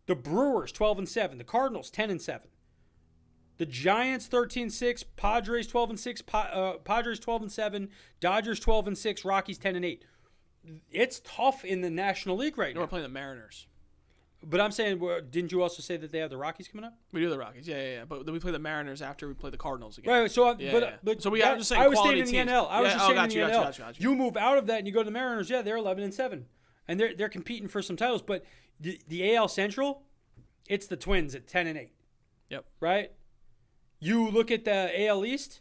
The Brewers 12-7. The Cardinals 10-7. The Giants 13-6, Padres 12-6, Padres 12-7, Dodgers 12-6, Rockies 10-8. It's tough in the National League right now. We're playing the Mariners. But I'm saying, didn't you also say that they have the Rockies coming up? We do the Rockies, yeah. But then we play the Mariners after we play the Cardinals again. Right. So, so we have just saying I was quality staying in the teams. NL. I was just staying in the NL. Gotcha. You move out of that and you go to the Mariners. Yeah, they're 11-7, and they're competing for some titles. But the AL Central, it's the Twins at 10-8. Yep. Right. You look at the AL East,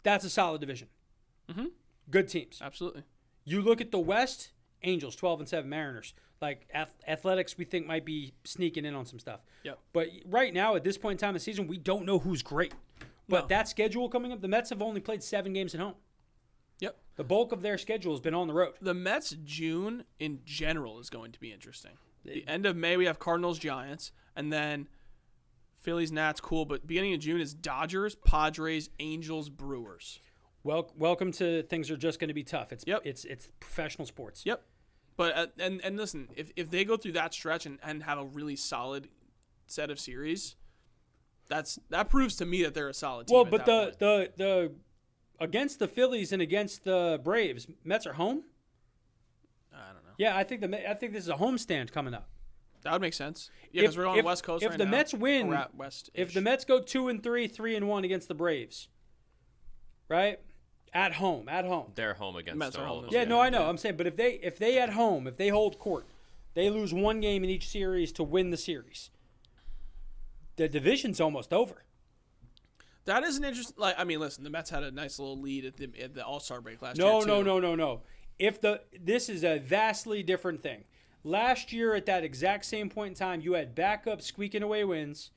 that's a solid division. Mm-hmm. Good teams. Absolutely. You look at the West, Angels, 12-7, Mariners. Like, Athletics, we think might be sneaking in on some stuff. Yep. But right now, at this point in time of the season, we don't know who's great. But that schedule coming up, the Mets have only played 7 games at home. Yep. The bulk of their schedule has been on the road. The Mets' June in general is going to be interesting. The end of May, we have Cardinals, Giants, and then Phillies, Nats, cool, but beginning of June is Dodgers, Padres, Angels, Brewers. Welcome to things are just going to be tough. It's professional sports. Yep. But and listen, if they go through that stretch and have a really solid set of series, that proves to me that they're a solid team. Well, but the against the Phillies and against the Braves, Mets are home. I don't know. Yeah, I think this is a homestand coming up. That would make sense. Yeah, because we're on the West Coast right now. If the Mets win, West. If the Mets go 2-3, 3-1 against the Braves, right? At home. They're home against Mets their are home. home. Yeah, no, I know. I'm saying, but if they at home, if they hold court, they lose 1 game in each series to win the series. The division's almost over. That is an interesting. Listen, the Mets had a nice little lead at the All-Star break last year. No. This is a vastly different thing. Last year, at that exact same point in time, you had backup squeaking away wins.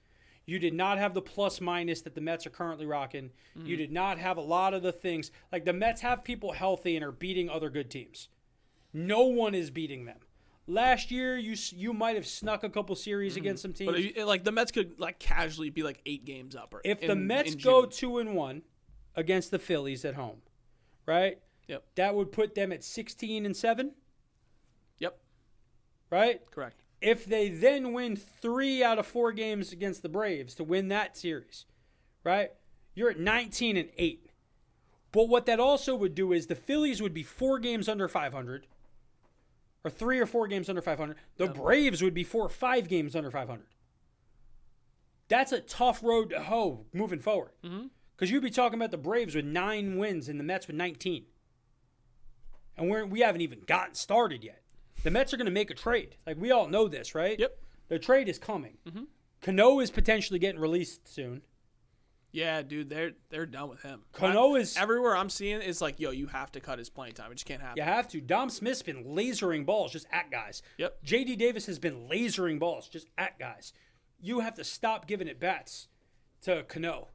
You did not have the plus minus that the Mets are currently rocking. You did not have a lot of the things. Like, the Mets have people healthy and are beating other good teams. No one is beating them. Last year, you might have snuck a couple series against some teams. But like the Mets could like casually be like 8 games up. If the Mets go 2-1 against the Phillies at home, right? Yep. That would put them at 16-7. Yep. Right? Correct. If they then win 3 out of 4 games against the Braves to win that series, right? You're at 19-8. But what that also would do is the Phillies would be 4 games under 500. Or 3 or 4 games under 500. The Braves would be 4 or 5 games under 500. That's a tough road to hoe moving forward. Because you'd be talking about the Braves with 9 wins and the Mets with 19. And we haven't even gotten started yet. The Mets are going to make a trade. Like, we all know this, right? Yep. The trade is coming. Cano is potentially getting released soon. Yeah, dude, they're done with him. Cano is... Everywhere I'm seeing is like, yo, you have to cut his playing time. It just can't happen. You have to. Dom Smith's been lasering balls just at guys. Yep. J.D. Davis has been lasering balls just at guys. You have to stop giving it bats to Cano,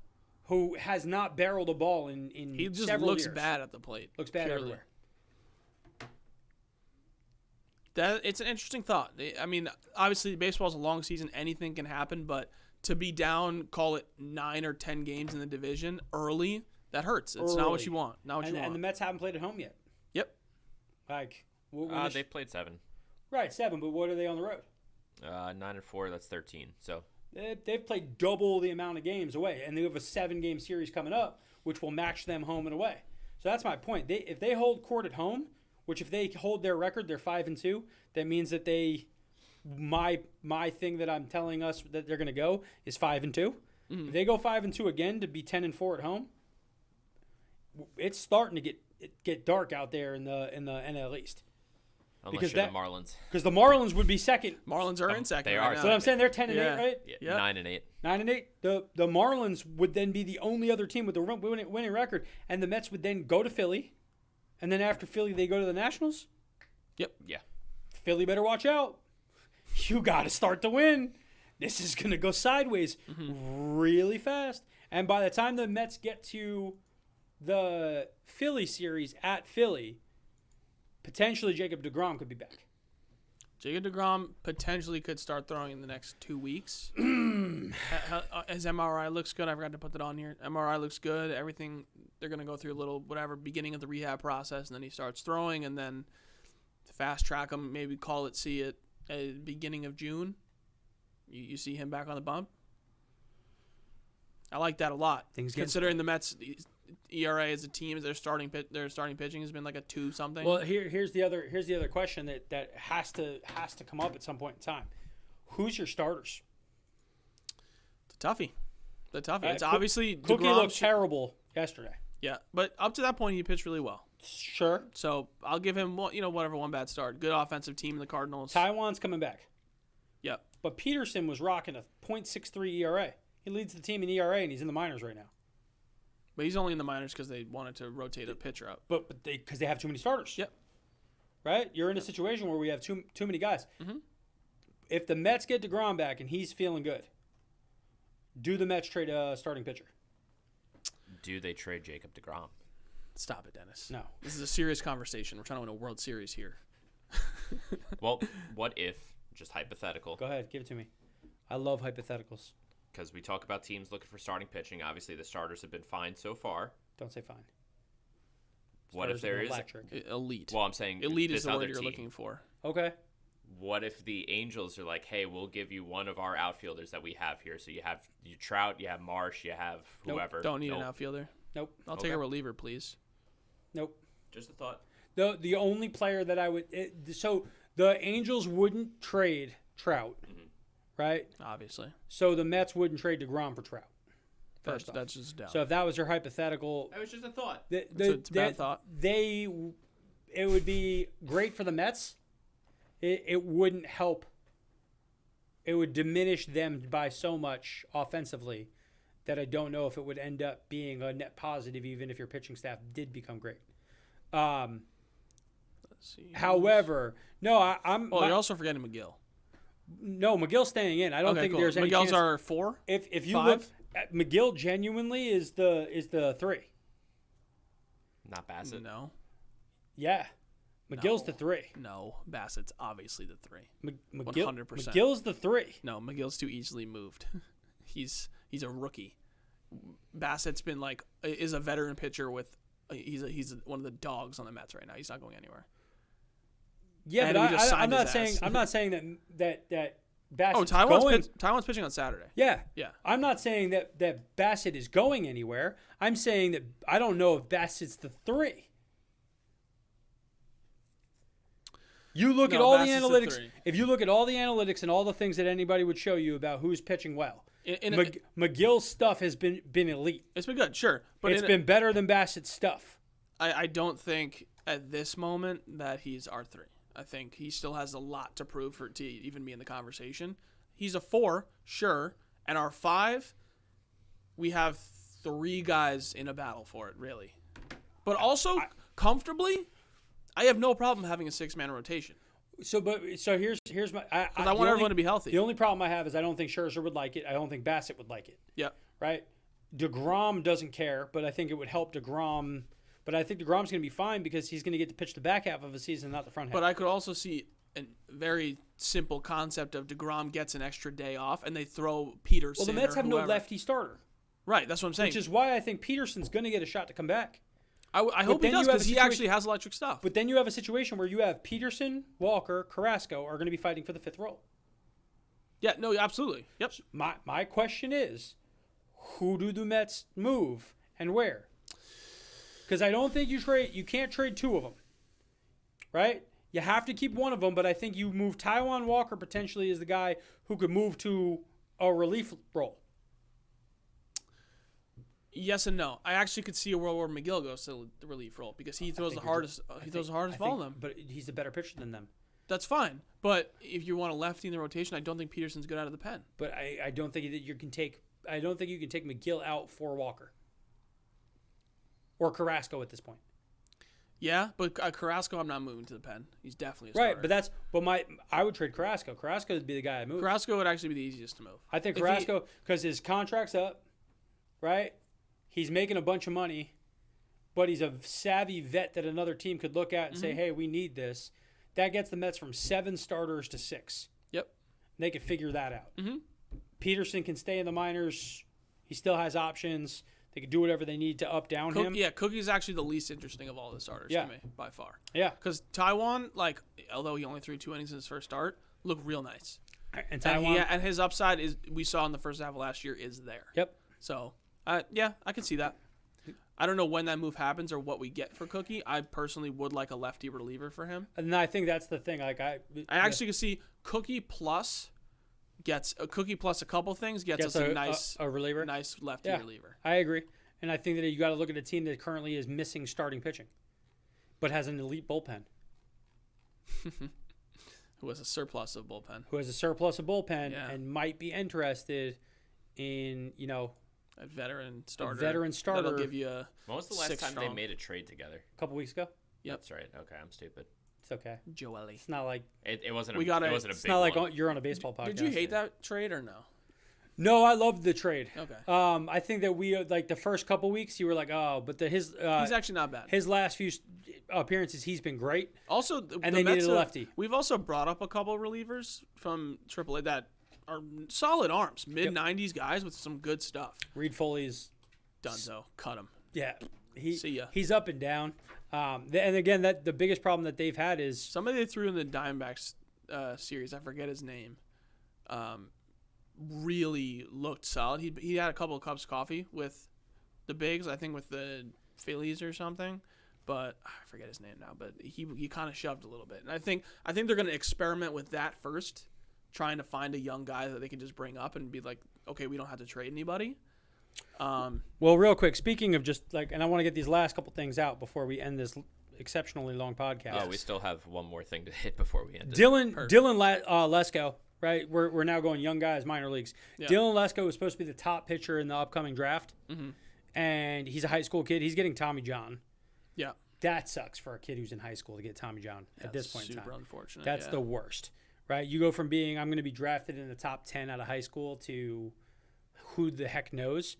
who has not barreled a ball in He just several looks years. bad at the plate. Looks bad purely. everywhere. It's an interesting thought. I mean, obviously, baseball's a long season. Anything can happen, but to be down, call it 9 or 10 games in the division early, that hurts. It's not what you want. Not what you want. And the Mets haven't played at home yet. Yep. Like, They've played 7. Right, 7, but what are they on the road? 9-4, that's 13. So They've played double the amount of games away, and they have a 7-game series coming up, which will match them home and away. So that's my point. If they hold court at home, which if they hold their record, they're 5-2. That means that my thing that I'm telling us that they're going to go is 5-2. If they go 5-2 again to be 10-4 at home, it's starting to get dark out there in the NL East. unless you're the Marlins. Because the Marlins would be second. Marlins are in second. They right are. now. So I'm saying they're 10-8, right? Yeah, 9-8. 9-8. The Marlins would then be the only other team with a winning record, and the Mets would then go to Philly, and then after Philly they go to the Nationals. Yep. Yeah. Philly better watch out. You got to start to win. This is going to go sideways really fast. And by the time the Mets get to the Philly series at Philly, potentially Jacob deGrom could be back. Jacob deGrom potentially could start throwing in the next 2 weeks. His MRI looks good. I forgot to put that on here. MRI looks good. Everything, they're going to go through a little whatever beginning of the rehab process, and then he starts throwing, and then fast track him, maybe call it, see it at beginning of June. You see him back on the bump. I like that a lot. Considering the Mets ERA as a team, their starting pitching has been like a 2 something. Well, here's the other question that has to come up at some point in time. Who's your starters? It's a toughie. It's obviously Cookie DeGrom looked terrible yesterday. Yeah, but up to that point, he pitched really well. Sure. So I'll give him whatever one bad start. Good offensive team in the Cardinals. Taiwan's coming back. Yep. But Peterson was rocking a .63 ERA. He leads the team in ERA, and he's in the minors right now. But he's only in the minors because they wanted to rotate a pitcher up. But because they have too many starters. Yep. Right? You're in a situation where we have too many guys. Mm-hmm. If the Mets get DeGrom back and he's feeling good, do the Mets trade a starting pitcher? Do they trade Jacob deGrom? Stop it, Dennis. No. This is a serious conversation. We're trying to win a World Series here. Well, what if, just hypothetical, Go ahead. Give it to me. I love hypotheticals. because we talk about teams looking for starting pitching. Obviously, the starters have been fine so far. Don't say fine. What if there is elite? Well, I'm saying elite this is the word other you're team. looking for. Okay. What if the Angels are like, hey, we'll give you one of our outfielders that we have here. So you have Trout, you have Marsh, you have whoever. Don't need an outfielder. Nope. I'll take a reliever, please. Nope. Just a thought. The only player that I would so the Angels wouldn't trade Trout, right? Obviously. So the Mets wouldn't trade DeGrom for Trout. That's just a doubt. So if that was your hypothetical, That was just a thought. It's a bad thought. It would be great for the Mets. It wouldn't help. It would diminish them by so much offensively that I don't know if it would end up being a net positive, even if your pitching staff did become great. Let's see. However, no, I'm. You're also forgetting McGill. No, McGill's staying in. I don't think cool. there's any Miguel's chance. are 4. If you 5? look, at McGill genuinely is the 3. Not Bassett. No. Yeah, McGill's No. the 3. No. Bassett's obviously the 3. McGill, 100%. McGill's the 3. No, McGill's too easily moved. he's a rookie. Bassett's been is a veteran pitcher with he's one of the dogs on the Mets right now. He's not going anywhere. Yeah, And but we just I'm signed not his saying ass. I'm not saying that Bassett's Oh, Taiwan's going. Taiwan's pitching on Saturday. Yeah. Yeah. I'm not saying that Bassett is going anywhere. I'm saying that I don't know if Bassett's the 3. You look at No, all the Bassett's the analytics. 3. If you look at all the analytics and all the things that anybody would show you about who's pitching well, McGill's stuff has been elite. It's been good, sure, but It's been better than Bassett's stuff. I don't think at this moment that he's R3. I think he still has a lot to prove to even be in the conversation. He's a 4, sure, and our 5, we have 3 guys in a battle for it, really. But also, comfortably, I have no problem having a 6-man rotation. So here's my. I want everyone to be healthy. The only problem I have is I don't think Scherzer would like it. I don't think Bassett would like it. Yep. Right. DeGrom doesn't care, but I think it would help DeGrom. But I think DeGrom's going to be fine because he's going to get to pitch the back half of the season, not the front half. But I could also see a very simple concept of DeGrom gets an extra day off and they throw Peterson. Well, the Mets or have whoever. no lefty starter, Right, that's what I'm saying. which is why I think Peterson's going to get a shot to come back. I hope he then does you have because a he situa- actually has electric stuff. But then you have a situation where you have Peterson, Walker, Carrasco are going to be fighting for the 5th role. Yeah, no, absolutely. Yep. My question is, who do the Mets move and where? Because I don't think you can't trade 2 of them, right? You have to keep one of them, but I think you move Taijuan Walker potentially as the guy who could move to a relief role. Yes and no. I actually could see a world where McGill goes to the relief role because he throws the hardest. He throws the hardest ball of them. But he's a better pitcher than them. That's fine. But if you want a lefty in the rotation, I don't think Peterson's good out of the pen. But I don't think that you can take. I don't think you can take McGill out for Walker or Carrasco at this point. Yeah, but Carrasco, I'm not moving to the pen. He's definitely a starter. Right, but I would trade Carrasco. Carrasco would be the guy I move. Carrasco would actually be the easiest to move. I think If Carrasco, because his contract's up, right? He's making a bunch of money, but he's a savvy vet that another team could look at and say, hey, we need this. That gets the Mets from 7 starters to 6. Yep. They could figure that out. Mhm. Peterson can stay in the minors. He still has options. They could do whatever they need to up down him. Yeah, Cookie's actually the least interesting of all the starters Yeah. to me, by far. Yeah. Because Taijuan, although he only threw 2 innings in his first start, looked real nice. And And, Taijuan. and his upside is we saw in the first half of last year is there. Yep. So, yeah, I can see that. I don't know when that move happens or what we get for Cookie. I personally would like a lefty reliever for him. And I think that's the thing. I actually can see Cookie plus a couple things gets us a nice reliever. nice lefty Yeah. reliever. I agree. And I think that you got to look at a team that currently is missing starting pitching, but has an elite bullpen. Who has a surplus of bullpen. Who has a surplus of bullpen Yeah. and might be interested in, A veteran starter. starter. That'll give you a When was the last 6 time they strong. made a trade together? a couple weeks ago. Yep. That's right. Okay, I'm stupid. It's okay. Joely. It's not like It wasn't. We It gotta- wasn't a it's big not like one. you're on a baseball podcast. Did you hate that trade or no? No, I loved the trade. Okay. I think that we the first couple weeks you were like, oh, but He's actually not bad. his last few appearances he's been great. Also, And they needed a lefty. We've also brought up a couple relievers from AAA that are solid arms, mid-90s guys with some good stuff. Reed Foley's Dunzo, cut him. yeah. See ya. He's up and down. And again, that the biggest problem that they've had is Somebody they threw in the Diamondbacks series, I forget his name, really looked solid. He had a couple of cups of coffee with the Bigs, I think with the Phillies or something, but I forget his name now. But he kind of shoved a little bit, and I think they're going to experiment with that first, trying to find a young guy that they can just bring up and be like, okay, we don't have to trade anybody. well, real quick. Speaking of just and I want to get these last couple things out before we end this exceptionally long podcast. Oh, we still have one more thing to hit before we end it. Dylan Lesko, right? We're now going young guys, minor leagues. Yeah. Dylan Lesko was supposed to be the top pitcher in the upcoming draft, Mm-hmm. and he's a high school kid. He's getting Tommy John. Yeah, That sucks for a kid who's in high school to get Tommy John at this point in time. super unfortunate. That's yeah. the worst, right? You go from being, I'm going to be drafted in the top 10 out of high school to who the heck knows.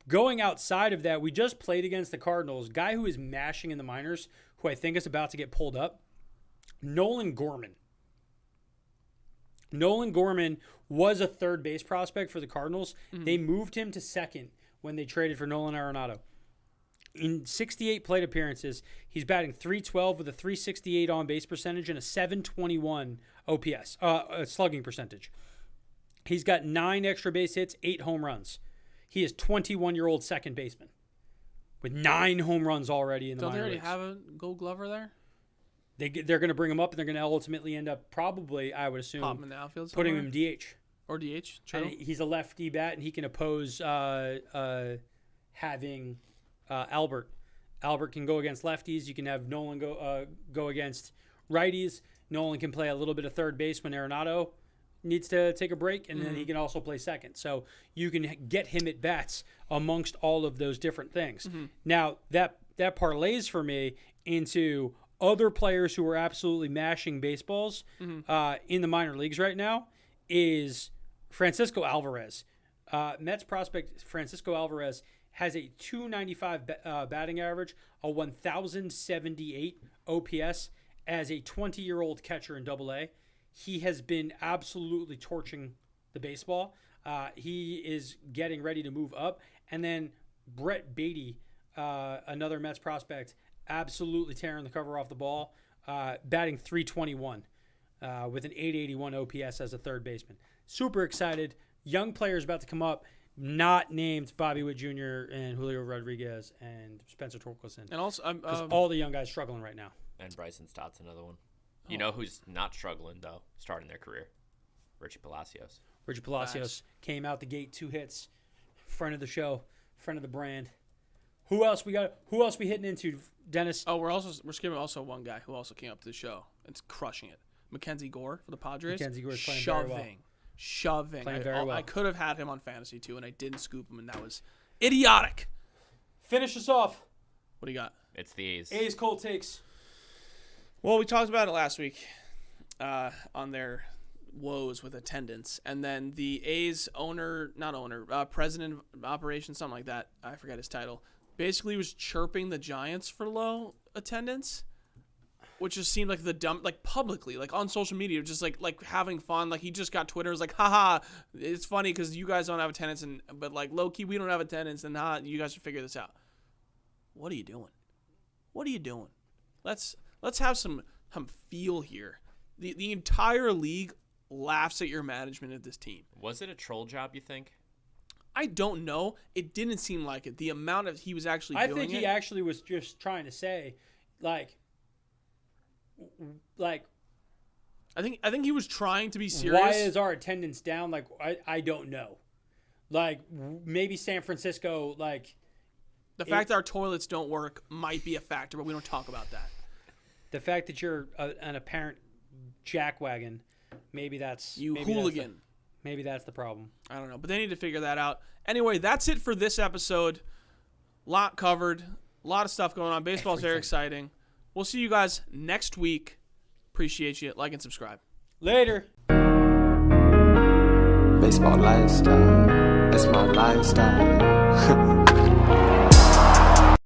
Going outside of that, we just played against the Cardinals, guy who is mashing in the minors, who I think is about to get pulled up, Nolan Gorman. Nolan Gorman was a third base prospect for the Cardinals. Mm-hmm. They moved him to second when they traded for Nolan Arenado. In 68 plate appearances, he's batting .312 with a .368 on-base percentage and a .721 OPS, slugging percentage. He's got 9 extra base hits, 8 home runs. He is 21-year-old second baseman with 9 home runs already in the minor leagues. Don't they already have a Gold Glover there? They're going to bring him up, and they're going to ultimately end up probably, I would assume, pop him in the outfield putting him DH. Or DH, true. And he's a lefty bat, and he can oppose having Albert. Albert can go against lefties. You can have Nolan go against righties. Nolan can play a little bit of third base when Arenado needs to take a break, and then he can also play second. So you can get him at bats amongst all of those different things. Mm-hmm. Now, that parlays for me into other players who are absolutely mashing baseballs in the minor leagues right now is Francisco Alvarez. Mets prospect Francisco Alvarez has a .295 batting average, a 1,078 OPS as a 20-year-old catcher in Double-A. He has been absolutely torching the baseball. He is getting ready to move up. And then Brett Beatty, another Mets prospect, absolutely tearing the cover off the ball, batting .321 with an .881 OPS as a third baseman. Super excited. Young players about to come up, not named Bobby Witt Jr. and Julio Rodriguez and Spencer Torkelson. And also, all the young guys struggling right now. And Bryson Stott's another one. You know who's not struggling, though, starting their career? Richie Palacios. Richie Palacios came out the gate, 2 hits, friend of the show, friend of the brand. Who else we got? Who else we hitting into, Dennis? Oh, we're skipping also one guy who also came up to the show. It's crushing it. Mackenzie Gore for the Padres. Mackenzie Gore's playing very well. Shoving. Playing very well. I could have had him on fantasy too, and I didn't scoop him, and that was idiotic. Finish us off. What do you got? It's the A's. A's cold takes. Well, we talked about it last week on their woes with attendance, and then the A's president of operations, something like that. I forget his title. Basically, was chirping the Giants for low attendance, which just seemed like the dumb, like publicly, like on social media, just like having fun. Like he just got Twitter. It was like, haha, it's funny because you guys don't have attendance, but like low key, we don't have attendance, and you guys should figure this out. What are you doing? What are you doing? Let's have some feel here. The entire league laughs at your management of this team. Was it a troll job, you think? I don't know. It didn't seem like it. The amount of he was actually doing it. I think he actually was just trying to say, like I think he was trying to be serious. Why is our attendance down? Like I don't know. Like maybe San Francisco, like the fact that our toilets don't work might be a factor, but we don't talk about that. The fact that you're an apparent jackwagon, maybe that's hooligan. Maybe that's the problem. I don't know, but they need to figure that out. Anyway, that's it for this episode. Lot covered, a lot of stuff going on. Baseball's very exciting. We'll see you guys next week. Appreciate you. Like and subscribe. Later. Baseball lifestyle. It's my lifestyle.